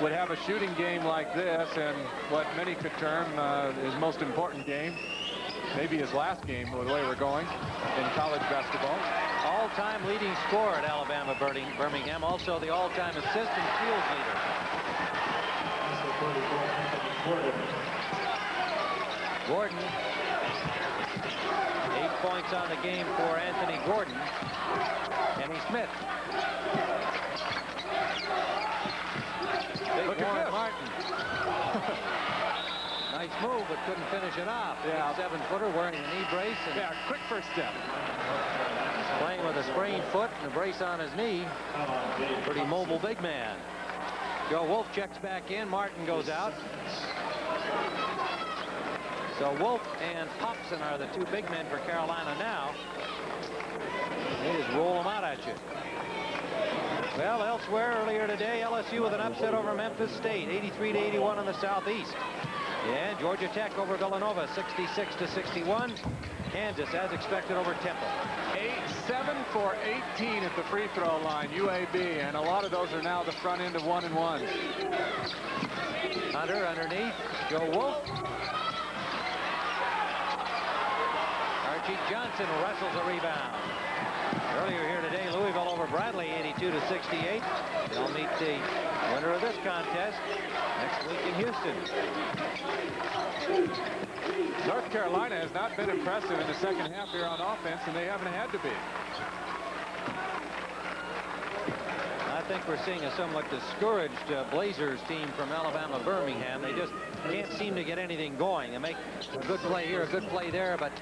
would have a shooting game like this and what many could term his most important game, maybe his last game with the way we're going in college basketball. All-time leading scorer at Alabama Birmingham, also the all-time assist and steals leader. Gordon, 8 points on the game for Anthony Gordon. Kenny Smith. Big Warren Martin. Nice move, but couldn't finish it off. Yeah. 7-footer wearing a knee brace. And Yeah, quick first step. playing with a sprained foot and a brace on his knee. Pretty mobile big man. Joe Wolf checks back in. Martin goes out. So Wolf and Hobson are the 2 big men for Carolina now. They just roll them out at you. Well, elsewhere earlier today, LSU with an upset over Memphis State, 83-81 in the Southeast. Yeah, Georgia Tech over Villanova, 66-61. Kansas, as expected, over Temple. 7 for 18 at the free throw line, UAB, and a lot of those are now the front end of 1-and-1s. Hunter underneath, Joe Wolf. Archie Johnson wrestles a rebound. Earlier here today, Louisville over Bradley, 82-68. They'll meet the winner of this contest next week in Houston. North Carolina has not been impressive in the second half here on offense, and they haven't had to be. I think we're seeing a somewhat discouraged Blazers team from Alabama Birmingham. They just can't seem to get anything going. They make a good play here, a good play there, but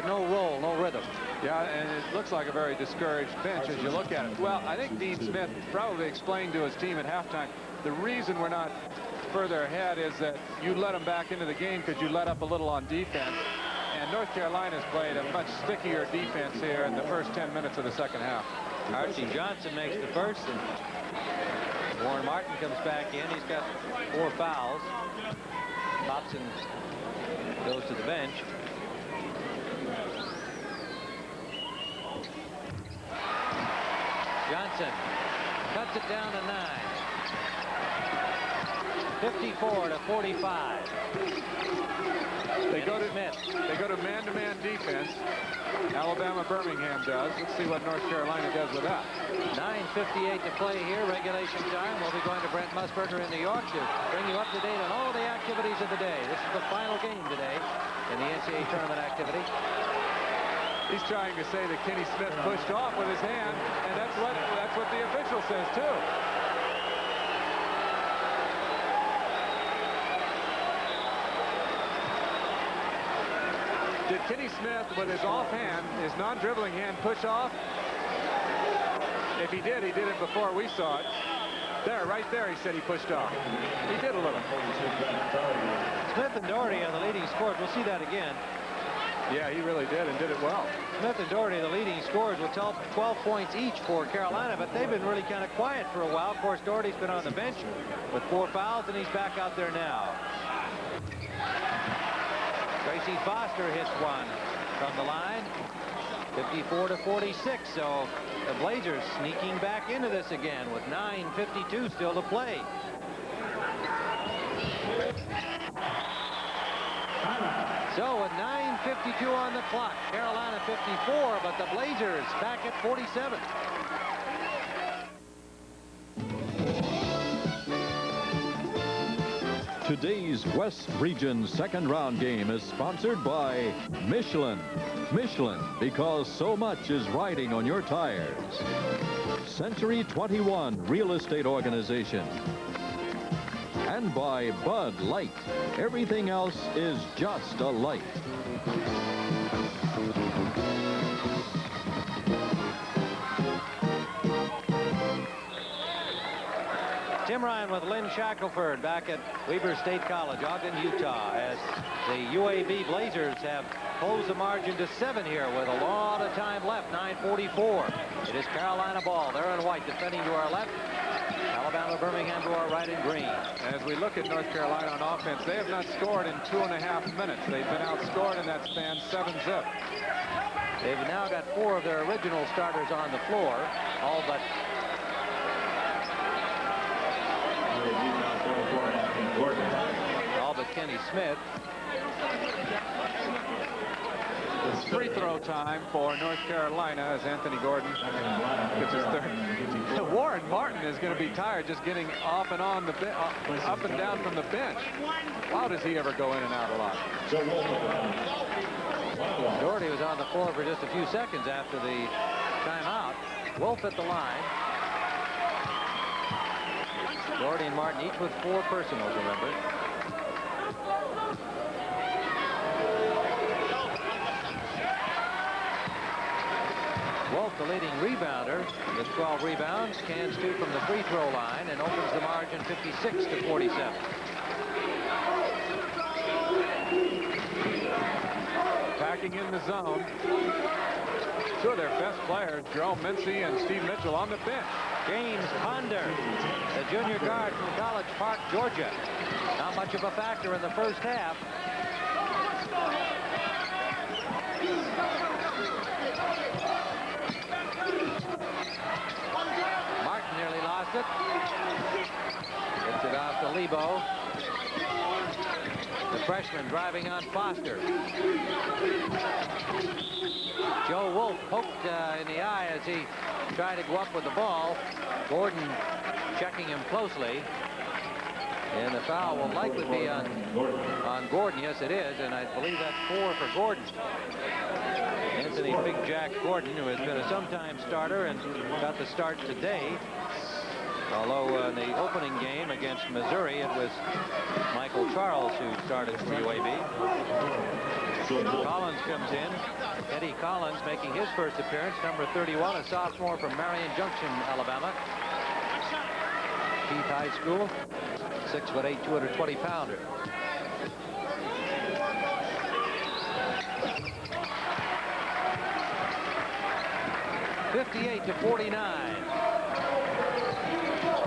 no roll, no rhythm. Yeah, and it looks like a very discouraged bench as you look at it. Well, I think Dean Smith probably explained to his team at halftime, the reason we're not further ahead is that you let them back into the game because you let up a little on defense. And North Carolina's played a much stickier defense here in the first 10 minutes of the second half. Archie Johnson makes the first, and Warren Martin comes back in. He's got 4 fouls. Hobson goes to the bench. Johnson cuts it down to 9. 54-45. They go to man-to-man defense. Alabama Birmingham does. Let's see what North Carolina does with that. 9:58 to play here, regulation time. We'll be going to Brent Musburger in New York to bring you up to date on all the activities of the day. This is the final game today in the NCAA tournament activity. He's trying to say that Kenny Smith pushed off with his hand, and that's what the official says too. Did Kenny Smith, with his offhand, his non-dribbling hand, push off? If he did it before we saw it. There, right there, he said he pushed off. He did a little. Smith and Doherty are the leading scorers. We'll see that again. Yeah, he really did, and did it well. Smith and Doherty, the leading scorers, with 12 points each for Carolina, but they've been really kind of quiet for a while. Of course, Doherty's been on the bench with 4 fouls, and he's back out there now. Tracy Foster hits one from the line, 54-46. So the Blazers sneaking back into this again with 9:52 still to play. So with 9:52 on the clock, Carolina 54, but the Blazers back at 47. Today's West Region second round game is sponsored by Michelin. Michelin, because so much is riding on your tires. Century 21 Real Estate Organization. And by Bud Light. Everything else is just a light. Tim Ryan with Lynn Shackelford back at Weber State College, Ogden, Utah, as the UAB Blazers have closed the margin to 7 here with a lot of time left, 9:44. It is Carolina ball. They're in white, defending to our left. Alabama, Birmingham to our right in green. As we look at North Carolina on offense, they have not scored in 2.5 minutes. They've been outscored in that span 7-zip. They've now got 4 of their original starters on the floor, all but Kenny Smith. It's free throw time for North Carolina as Anthony Gordon gets his third. Warren Martin is going to be tired just getting off and on the up and down from the bench. Wow, does he ever go in and out a lot? Doherty was on the floor for just a few seconds after the timeout. Wolf at the line. Doherty and Martin each with 4 personals, remember. Wolf, the leading rebounder, with 12 rebounds, cans 2 from the free throw line, and opens the margin 56-47. Packing in the zone. 2 of their best players, Jerome Mincy and Steve Mitchell, on the bench. James Ponder, the junior guard from College Park, Georgia. Not much of a factor in the first half. Martin nearly lost it. Gets it off to Lebo. The freshman driving on Foster. Joe Wolf poked in the eye as he tried to go up with the ball. Gordon checking him closely. And the foul will likely be on Gordon. Yes, it is. And I believe that's 4 for Gordon. Anthony Big Jack Gordon, who has been a sometime starter and got the start today. Although in the opening game against Missouri, it was Michael Charles who started for UAB. Collins comes in. Eddie Collins making his first appearance, number 31, a sophomore from Marion Junction, Alabama. Keith High School, 6'8", 220-pounder. (58-49).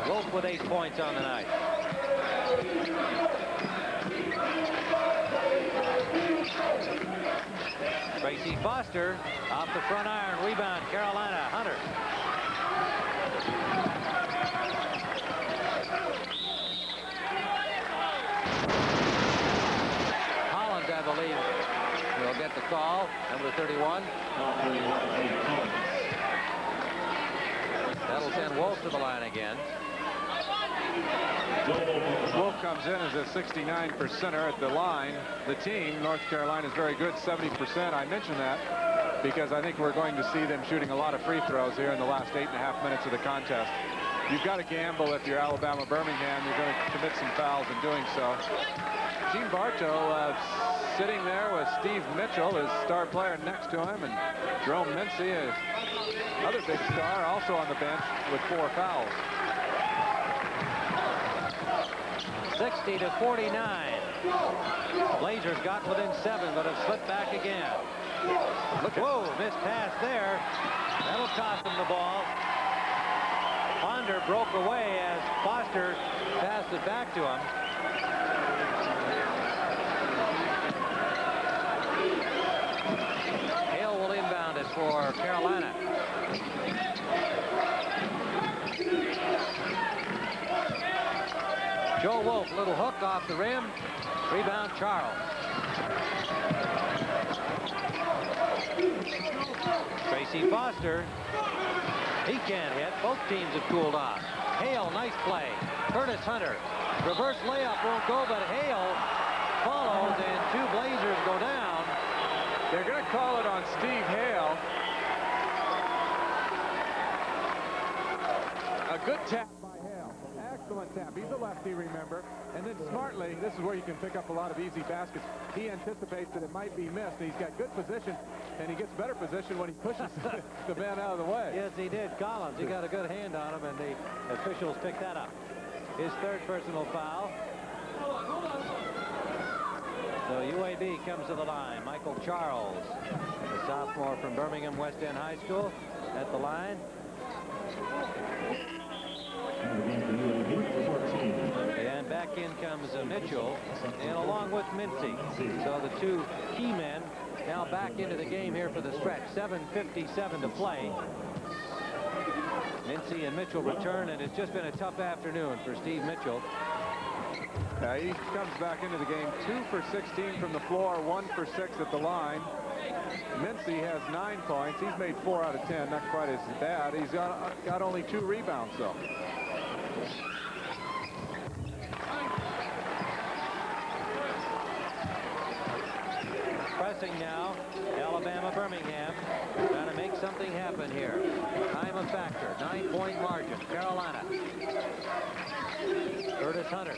Wolf with 8 points on the night. Tracy Foster off the front iron, rebound, Carolina, Hunter. Collins, I believe, will get the call, number 31. That'll send Wolf to the line again. Wolf comes in as a 69%er at the line. The team, North Carolina, is very good, 70%. I mention that because I think we're going to see them shooting a lot of free throws here in the last 8.5 minutes of the contest. You've got to gamble if you're Alabama Birmingham. You're going to commit some fouls in doing so. Gene Bartow sitting there with Steve Mitchell, his star player, next to him, and Jerome Mincy Other big star also on the bench with 4 fouls. 60-49. Blazers got within 7, but have slipped back again. Whoa, missed pass there. That'll cost them the ball. Ponder broke away as Foster passed it back to him. Hale will inbound it for Carolina. Joe Wolf, little hook off the rim. Rebound, Charles. Tracy Foster. He can't hit. Both teams have cooled off. Hale, nice play. Curtis Hunter. Reverse layup won't go, but Hale follows, and 2 Blazers go down. They're going to call it on Steve Hale. A good tap by Hale. Excellent tap. He's a lefty, remember. And then smartly, this is where you can pick up a lot of easy baskets. He anticipates that it might be missed. He's got good position, and he gets better position when he pushes the man out of the way. Yes, he did. Collins, he got a good hand on him, and the officials picked that up. His 3rd personal foul. So UAB comes to the line. Michael Charles, the sophomore from Birmingham West End High School, at the line. And back in comes Mitchell, and along with Mincy. So the 2 key men now back into the game here for the stretch. 7:57 to play. Mincy and Mitchell return, and it's just been a tough afternoon for Steve Mitchell. He comes back into the game 2 for 16 from the floor, 1 for 6 at the line. Mincy has 9 points. He's made 4 out of 10. Not quite as bad. He's got only 2 rebounds, though. Pressing now, Alabama Birmingham trying to make something happen here. Time a factor, 9-point margin. Carolina. Curtis Hunter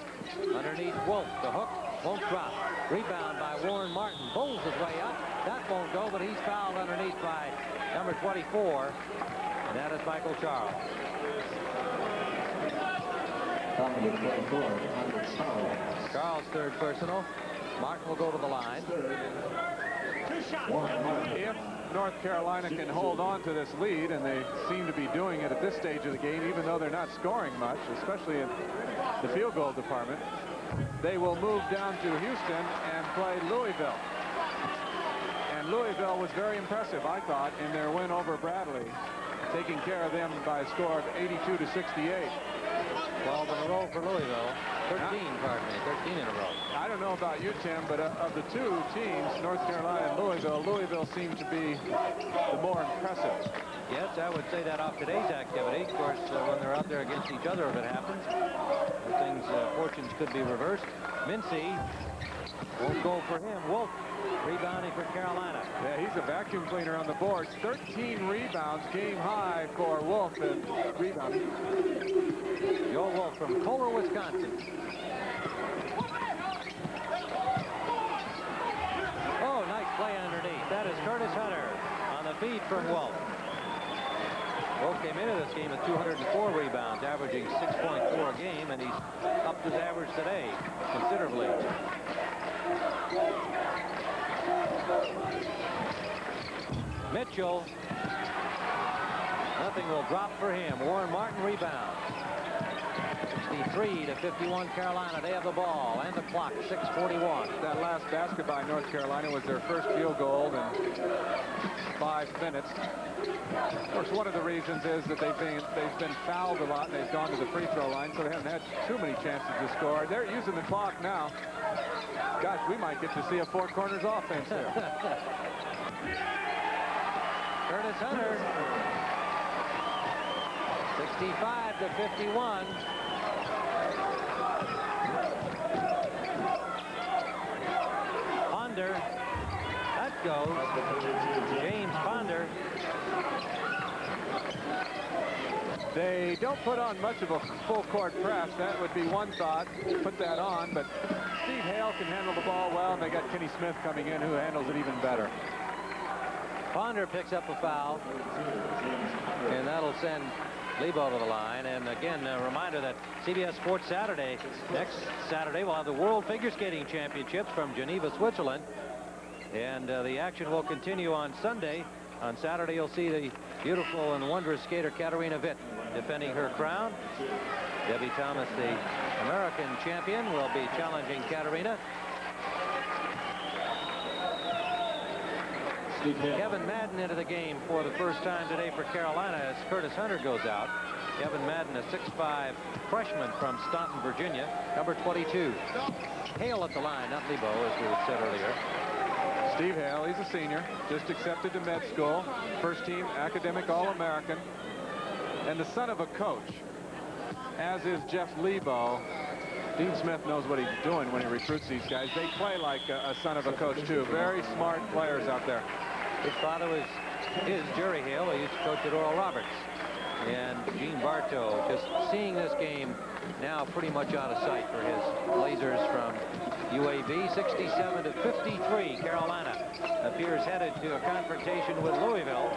underneath Wolf. The hook won't drop. Rebound by Warren Martin. Bowls his way up. That won't go, but he's fouled underneath by number 24. And that is Michael Charles. Charles' 3rd personal. Martin will go to the line. If North Carolina can hold on to this lead, and they seem to be doing it at this stage of the game, even though they're not scoring much, especially in the field goal department, they will move down to Houston and play Louisville. And Louisville was very impressive, I thought, in their win over Bradley, taking care of them by a score of 82-68. 12 in a row for Louisville. 13 in a row. I don't know about you, Tim, but of the 2 teams, North Carolina and Louisville seem to be the more impressive. Yes, I would say that off today's activity. Of course, when they're out there against each other, if it happens, fortunes could be reversed. Mincy won't go for him. Wolf rebounding for Carolina. Yeah, he's a vacuum cleaner on the boards. 13 rebounds, game high for Wolf and rebounding. Joe Wolf from Kohler, Wisconsin. Oh, nice play underneath. That is Curtis Hunter on the feed from Wolf. Wolf came into this game with 204 rebounds, averaging 6.4 a game, and he's upped his average today considerably. Mitchell. Nothing will drop for him. Warren Martin rebounds. 63-51 Carolina. They have the ball and the clock. 6:41. That last basket by North Carolina was their first field goal in 5 minutes. Of course, one of the reasons is that they've been fouled a lot, and they've gone to the free throw line, so they haven't had too many chances to score. They're using the clock now. Gosh, we might get to see a 4 corners offense there. Curtis Hunter. 65-51. Ponder. That goes. James Ponder. They don't put on much of a full court press. That would be one thought. Put that on, but Steve Hale can handle the ball well, and they got Kenny Smith coming in who handles it even better. Ponder picks up a foul, and that'll send Lebo to the line. And again, a reminder that CBS Sports Saturday, next Saturday, we'll have the World Figure Skating Championships from Geneva, Switzerland. And the action will continue on Sunday. On Saturday, you'll see the beautiful and wondrous skater Katarina Witt defending her crown. Debbie Thomas, the American champion, will be challenging Katarina. Kevin Madden into the game for the first time today for Carolina as Curtis Hunter goes out. Kevin Madden, a 6'5" freshman from Staunton, Virginia, number 22. Hale at the line, not Lebo, as we had said earlier. Steve Hale, he's a senior, just accepted to med school, first team academic All-American, and the son of a coach, as is Jeff Lebo. Dean Smith knows what he's doing when he recruits these guys. They play like a son of a coach, too. Very smart players out there. His father was Jerry Hale. He used to coach at Oral Roberts. And Gene Bartow, just seeing this game now pretty much out of sight for his Blazers from UAB. 67-53. Carolina appears headed to a confrontation with Louisville.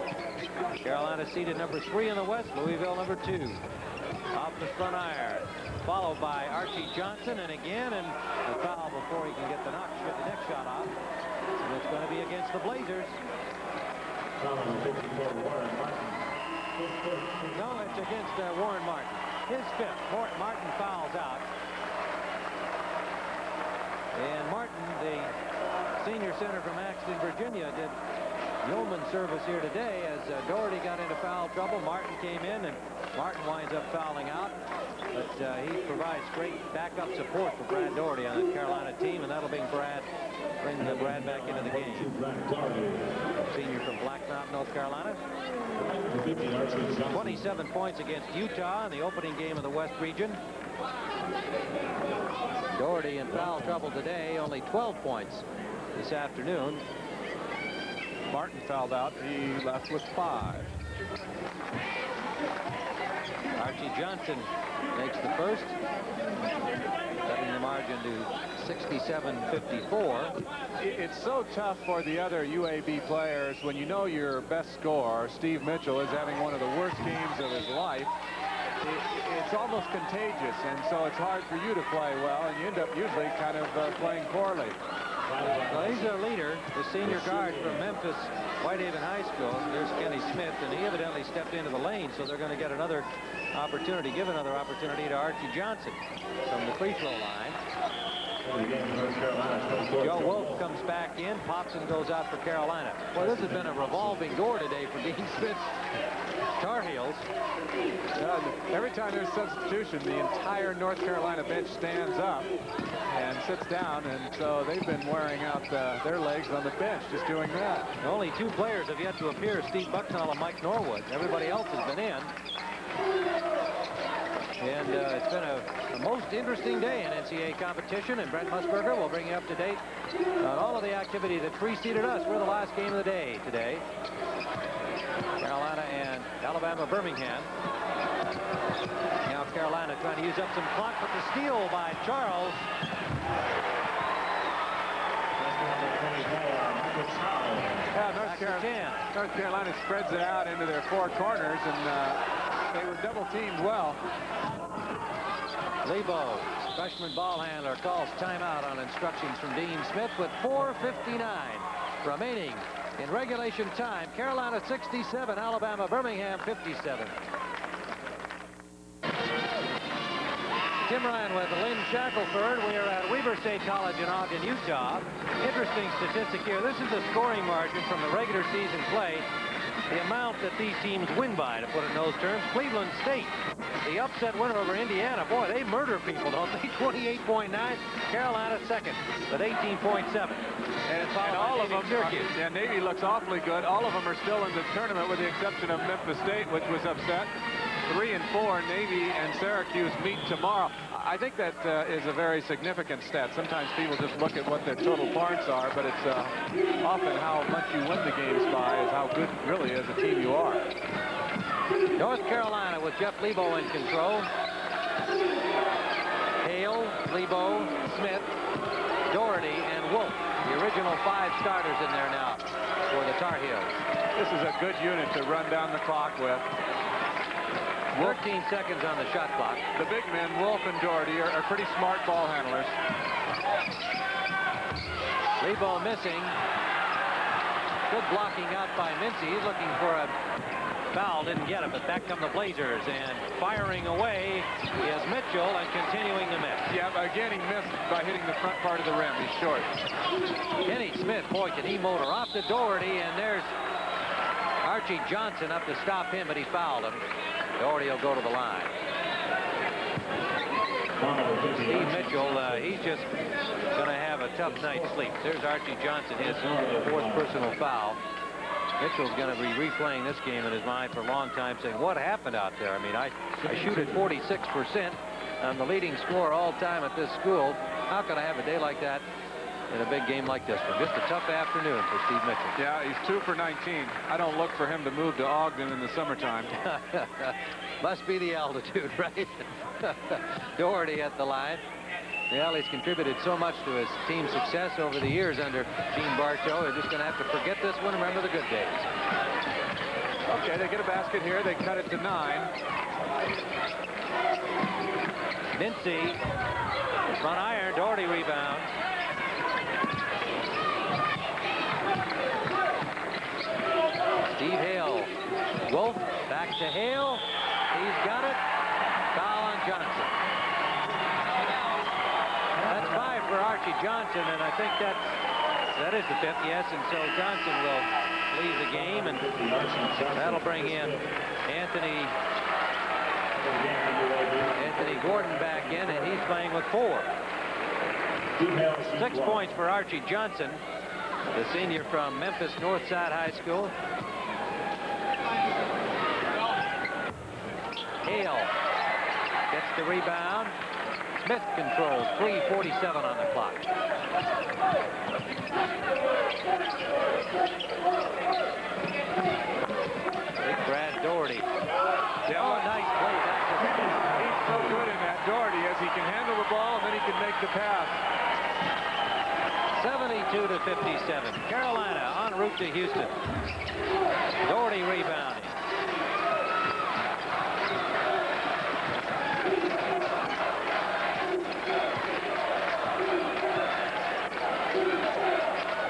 Carolina seeded number 3 in the West. Louisville number 2. Off the front iron, followed by Archie Johnson, and again, and the foul before he can get the next shot off. And it's going to be against the Blazers. No, it's against Warren Martin. His 5th. Martin fouls out. And Martin, the senior center from Axton, Virginia, did yeoman service here today as Doherty got into foul trouble. Martin came in, and Martin winds up fouling out. But he provides great backup support for Brad Doherty on the Carolina team, and that'll bring Brad back into the game. Senior from Black Mountain, North Carolina. 27 points against Utah in the opening game of the West region. Doherty in foul trouble today, only 12 points this afternoon. Martin fouled out. He left with 5. Archie Johnson makes the first, cutting the margin to 67-54. It's so tough for the other UAB players when you know your best scorer, Steve Mitchell, is having one of the worst games of his life. It's almost contagious, and so it's hard for you to play well, and you end up usually kind of playing poorly. Well, he's their leader, the senior guard from Memphis Whitehaven High School. There's Kenny Smith, and he evidently stepped into the lane, so they're going to get another opportunity, give another opportunity to Archie Johnson from the free throw line. Joe Wolf comes back in. Popson goes out for Carolina. Well, this has been a revolving door today for Dean Smith's Tar Heels. Every time there's substitution, the entire North Carolina bench stands up and sits down, and so they've been wearing out their legs on the bench just doing that. Only 2 players have yet to appear, Steve Bucknell and Mike Norwood. Everybody else has been in. And it's been a most interesting day in NCAA competition, and Brent Musburger will bring you up to date on all of the activity that preceded us. We're the last game of the day today. Carolina and Alabama Birmingham. Now Carolina trying to use up some clock, but the steal by Charles. North Carolina spreads it out into their 4 corners, and they were double teamed well. Lebo, freshman ball handler, calls timeout on instructions from Dean Smith with 4:59 remaining in regulation time. Carolina 67, Alabama Birmingham 57. Tim Ryan with Lynn Shackelford. We are at Weber State College in Ogden, Utah. Interesting statistic here. This is the scoring margin from the regular season play. The amount that these teams win by, to put it in those terms. Cleveland State, the upset winner over Indiana. Boy, they murder people, don't they? 28.9. Carolina second with 18.7. And all of them, Navy looks awfully good. All of them are still in the tournament with the exception of Memphis State, which was upset. 3 and 4, Navy and Syracuse meet tomorrow. I think that is a very significant stat. Sometimes people just look at what their total points are, but it's often how much you win the games by is how good really as a team you are. North Carolina with Jeff Lebo in control. Hale, Lebo, Smith, Doherty, and Wolf. The original 5 starters in there now for the Tar Heels. This is a good unit to run down the clock with. 13 seconds on the shot clock. The big men, Wolf and Doherty, are pretty smart ball handlers. Lebo missing. Good blocking out by Mincy. He's looking for a foul. Didn't get it, but back come the Blazers. And firing away is Mitchell and continuing to miss. Yeah, again, he missed by hitting the front part of the rim. He's short. Kenny Smith, boy, can he motor off to Doherty, and there's Archie Johnson up to stop him, but he fouled him. Doherty will go to the line. Steve Mitchell, he's just going to have a tough night's sleep. There's Archie Johnson, his fourth personal foul. Mitchell's going to be replaying this game in his mind for a long time, saying, what happened out there? I mean, I shoot at 46%. I'm the leading scorer all time at this school. How could I have a day like that in a big game like this one? Just a tough afternoon for Steve Mitchell. Yeah, he's 2 for 19. I don't look for him to move to Ogden in the summertime. Must be the altitude, right? Doherty at the line. Well, he's contributed so much to his team's success over the years under Gene Bartow. They're just going to have to forget this one and remember the good days. Okay, they get a basket here. They cut it to 9. Mincy, front iron, Doherty rebound. Steve Hale. Wolf back to Hale. He's got it. Foul on Johnson. That's 5 for Archie Johnson, and I think that is the 5th, yes, and so Johnson will leave the game, and that'll bring in Anthony Gordon back in, and he's playing with 4. 6 points for Archie Johnson, the senior from Memphis Northside High School. Hale gets the rebound. Smith controls. 3:47 on the clock. Big Brad Doherty. Yeah, oh, nice play. He's so good in that, Doherty, as he can handle the ball and then he can make the pass. 72-57. Carolina en route to Houston. Doherty rebounding.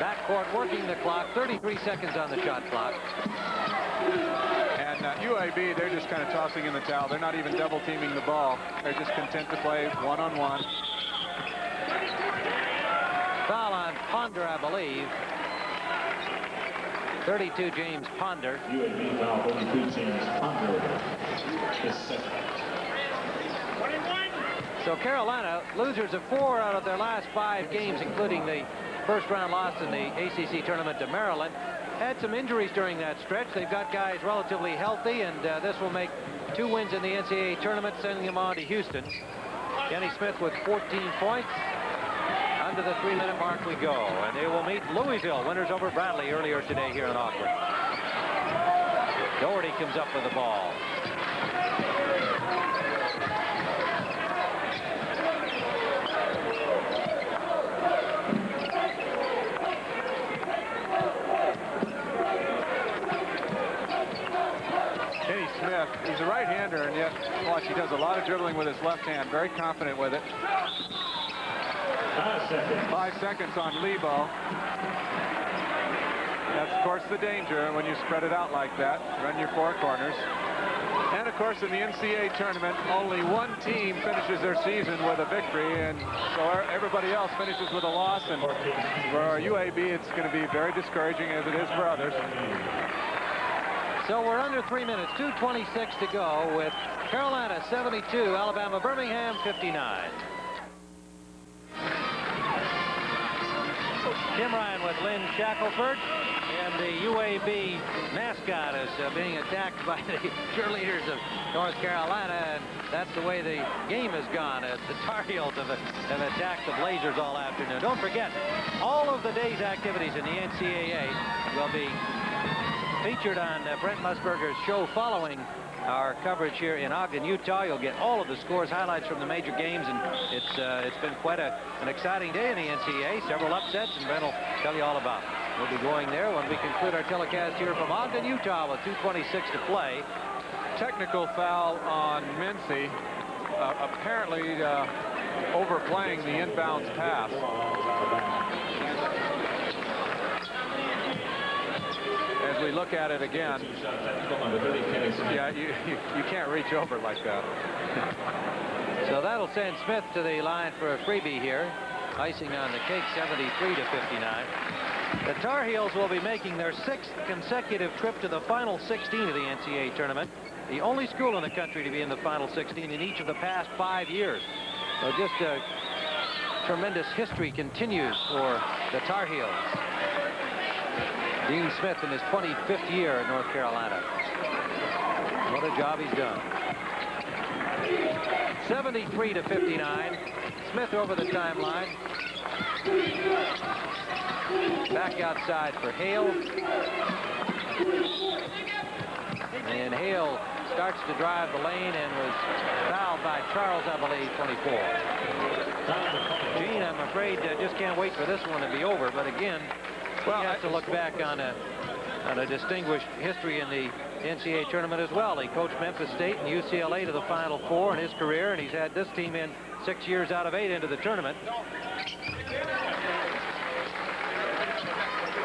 Backcourt working the clock. 33 seconds on the shot clock. And UAB, they're just kind of tossing in the towel. They're not even double teaming the ball. They're just content to play one-on-one. Foul on Ponder, I believe. 32, James Ponder. UAB foul 32, James Ponder. His second. So Carolina, losers of 4 out of their last 5 games, including the first-round loss in the ACC tournament to Maryland. Had some injuries during that stretch. They've got guys relatively healthy, and this will make 2 wins in the NCAA tournament, sending them on to Houston. Kenny Smith with 14 points. Under the 3-minute mark we go, and they will meet Louisville, winners over Bradley earlier today here in Auckland. Doherty comes up with the ball. Kenny Smith, he's a right-hander, and yet, watch, he does a lot of dribbling with his left hand, very confident with it. 5 seconds on Lebo. That's, of course, the danger when you spread it out like that. Run your 4 corners. And, of course, in the NCAA tournament, only 1 team finishes their season with a victory, and so everybody else finishes with a loss. And for UAB, it's going to be very discouraging, as it is for others. So we're under 3 minutes, 2:26 to go with Carolina 72, Alabama Birmingham 59. Tim Ryan with Lynn Shackelford, and the UAB mascot is being attacked by the cheerleaders of North Carolina, and that's the way the game has gone, as the Tar Heels have attacked the Blazers all afternoon. Don't forget, all of the day's activities in the NCAA will be featured on Brent Musburger's show following our coverage here in Ogden, Utah. You'll get all of the scores, highlights from the major games, and it's been quite an exciting day in the NCAA. Several upsets, and Brent will tell you all about it. We'll be going there when we conclude our telecast here from Ogden, Utah, with 2:26 to play. Technical foul on Mincy, apparently overplaying the inbounds pass. As we look at it again, yeah, you can't reach over like that. So that'll send Smith to the line for a freebie here. Icing on the cake, 73 to 59. The Tar Heels will be making their 6th consecutive trip to the Final 16 of the NCAA tournament. The only school in the country to be in the Final 16 in each of the past 5 years. So just a tremendous history continues for the Tar Heels. Dean Smith in his 25th year at North Carolina. What a job he's done. 73 to 59. Smith over the timeline. Back outside for Hale. And Hale starts to drive the lane and was fouled by Charles, I believe, 24. Gene, I'm afraid, just can't wait for this one to be over. But again, well, he has to look back on a distinguished history in the NCAA tournament as well. He coached Memphis State and UCLA to the Final Four in his career, and he's had this team in 6 years out of 8 into the tournament.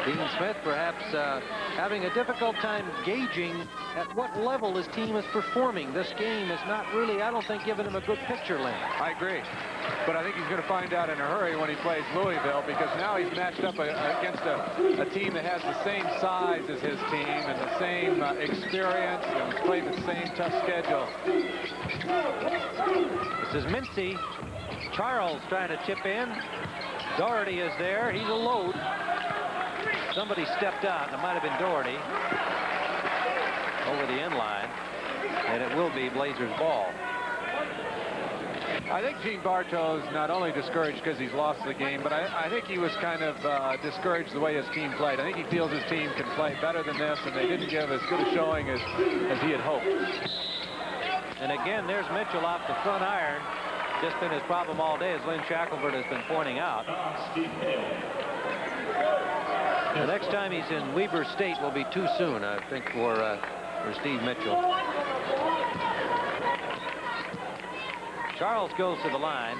Dean Smith perhaps having a difficult time gauging at what level his team is performing. This game is not really, I don't think, giving him a good picture, Lynn. I agree. But I think he's going to find out in a hurry when he plays Louisville, because now he's matched up against a team that has the same size as his team and the same experience, and he's playing the same tough schedule. This is Mincy. Charles trying to chip in. Doherty is there. He's a load. Somebody stepped out. It might have been Doherty over the end line, and it will be Blazers ball. I think Gene Bartow's not only discouraged because he's lost the game, but I think he was kind of discouraged the way his team played. I think he feels his team can play better than this, and they didn't give as good a showing as he had hoped. And again, there's Mitchell off the front iron. Just been his problem all day, as Lynn Shackelford has been pointing out. The next time he's in Weber State will be too soon, I think, for Steve Mitchell. Charles goes to the line.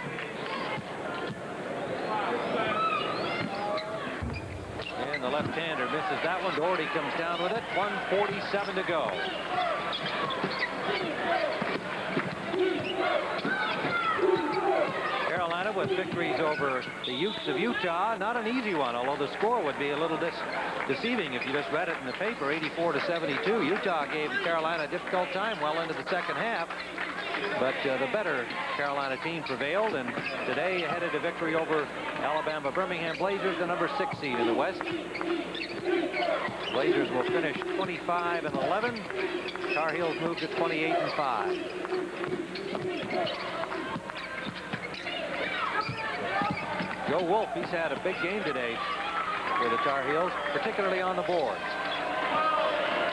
And the left-hander misses that one. Doherty comes down with it. 1:47 to go. Carolina with victories over the Utes of Utah. Not an easy one, although the score would be a little deceiving if you just read it in the paper. 84 to 72. Utah gave Carolina a difficult time well into the second half. But the better Carolina team prevailed, and today headed to victory over Alabama Birmingham Blazers, the number 6 seed in the West. Blazers will finish 25-11. Tar Heels move to 28-5. Joe Wolf, he's had a big game today for the Tar Heels, particularly on the boards.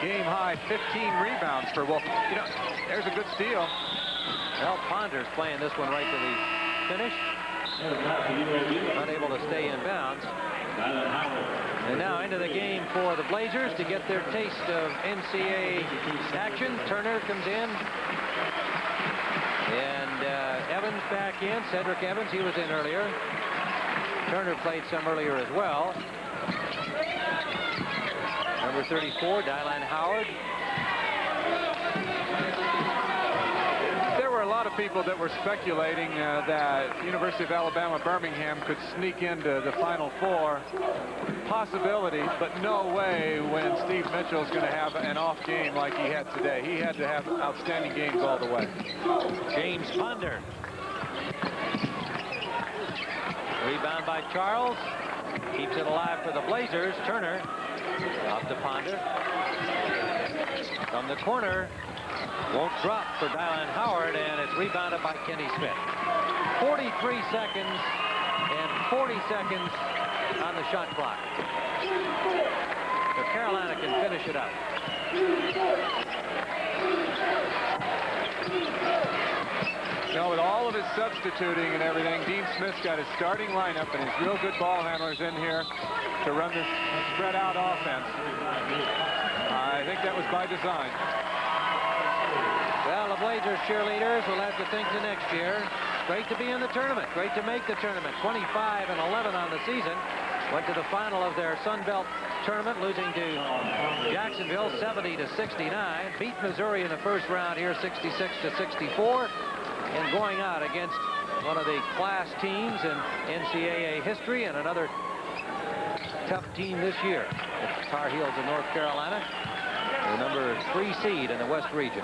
Game high 15 rebounds for Wolf. You know, there's a good steal. Well, Ponder's playing this one right to the finish. Unable to stay in bounds. And now into the game for the Blazers to get their taste of NCAA action. Turner comes in. And Evans back in. Cedric Evans, he was in earlier. Turner played some earlier as well. Number 34, Dylan Howard. There were a lot of people that were speculating that University of Alabama Birmingham could sneak into the Final Four. Possibility, but no way when Steve Mitchell's going to have an off game like he had today. He had to have outstanding games all the way. James Ponder. Rebound by Charles. Keeps it alive for the Blazers. Turner off to Ponder. From the corner. Won't drop for Dylan Howard, and it's rebounded by Kenny Smith. 43 seconds and 40 seconds on the shot clock. So Carolina can finish it up. Now, with all of his substituting and everything, Dean Smith's got his starting lineup and his real good ball handlers in here to run this spread-out offense. I think that was by design. Well, the Blazers cheerleaders will have to think to next year. Great to be in the tournament. Great to make the tournament. 25-11 on the season. Went to the final of their Sun Belt tournament, losing to Jacksonville 70-69. Beat Missouri in the first round here 66-64. And going out against one of the class teams in NCAA history and another tough team this year. The Tar Heels of North Carolina, the number 3 seed in the West region.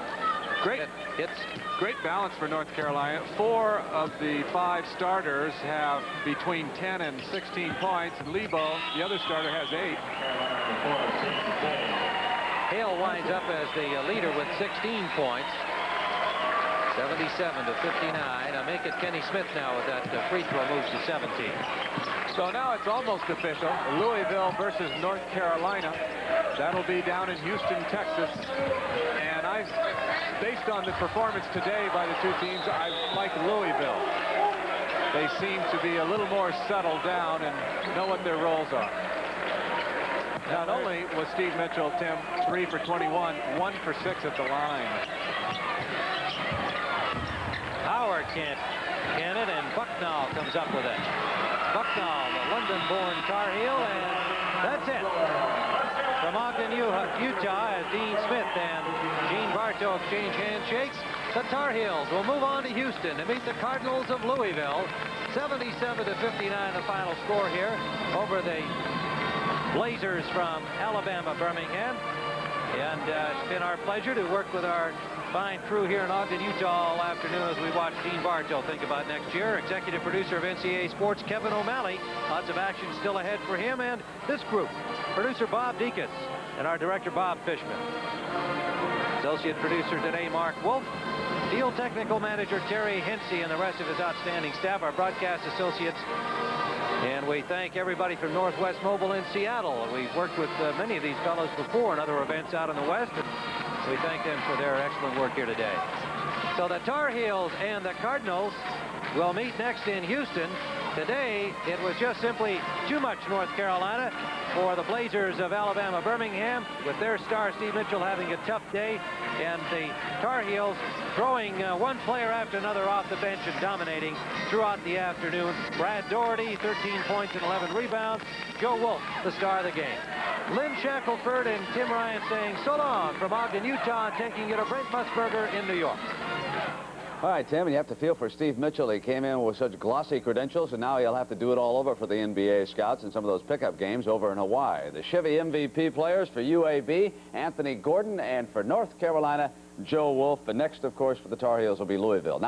Great balance for North Carolina. 4 of the 5 starters have between 10 and 16 points. And Lebo, the other starter, has 8. Hale winds up as the leader with 16 points. 77-59. Now make it Kenny Smith now with that free throw moves to 17. So now it's almost official. Louisville versus North Carolina. That'll be down in Houston, Texas. And based on the performance today by the two teams, I like Louisville. They seem to be a little more settled down and know what their roles are. Not only was Steve Mitchell, Tim, 3 for 21, 1 for 6 at the line. Howard can't can it, and Bucknall comes up with it. Bucknall, the London-born Tar Heel, and that's it. From Ogden, Utah, as Dean Smith and Gene Bartow exchange handshakes, the Tar Heels will move on to Houston to meet the Cardinals of Louisville. 77-59 the final score here over the Blazers from Alabama, Birmingham. And it's been our pleasure to work with our fine crew here in Ogden, Utah all afternoon as we watch Gene Bartow think about next year. Executive producer of NCAA Sports, Kevin O'Malley. Lots of action still ahead for him and this group. Producer Bob Deacons and our director Bob Fishman. Associate producer today, Mark Wolf. Field technical manager Terry Hensey and the rest of his outstanding staff, our broadcast associates. And we thank everybody from Northwest Mobile in Seattle. We've worked with many of these fellows before in other events out in the West. And we thank them for their excellent work here today. So the Tar Heels and the Cardinals will meet next in Houston. Today, it was just simply too much North Carolina for the Blazers of Alabama, Birmingham, with their star Steve Mitchell having a tough day, and the Tar Heels throwing one player after another off the bench and dominating throughout the afternoon. Brad Doherty, 13 points and 11 rebounds. Joe Wolf, the star of the game. Lynn Shackelford and Tim Ryan saying so long from Ogden, Utah, taking you to Brent Musburger in New York. All right, Tim, and you have to feel for Steve Mitchell. He came in with such glossy credentials, and now he'll have to do it all over for the NBA scouts in some of those pickup games over in Hawaii. The Chevy MVP players for UAB, Anthony Gordon, and for North Carolina, Joe Wolf. And next, of course, for the Tar Heels will be Louisville. Now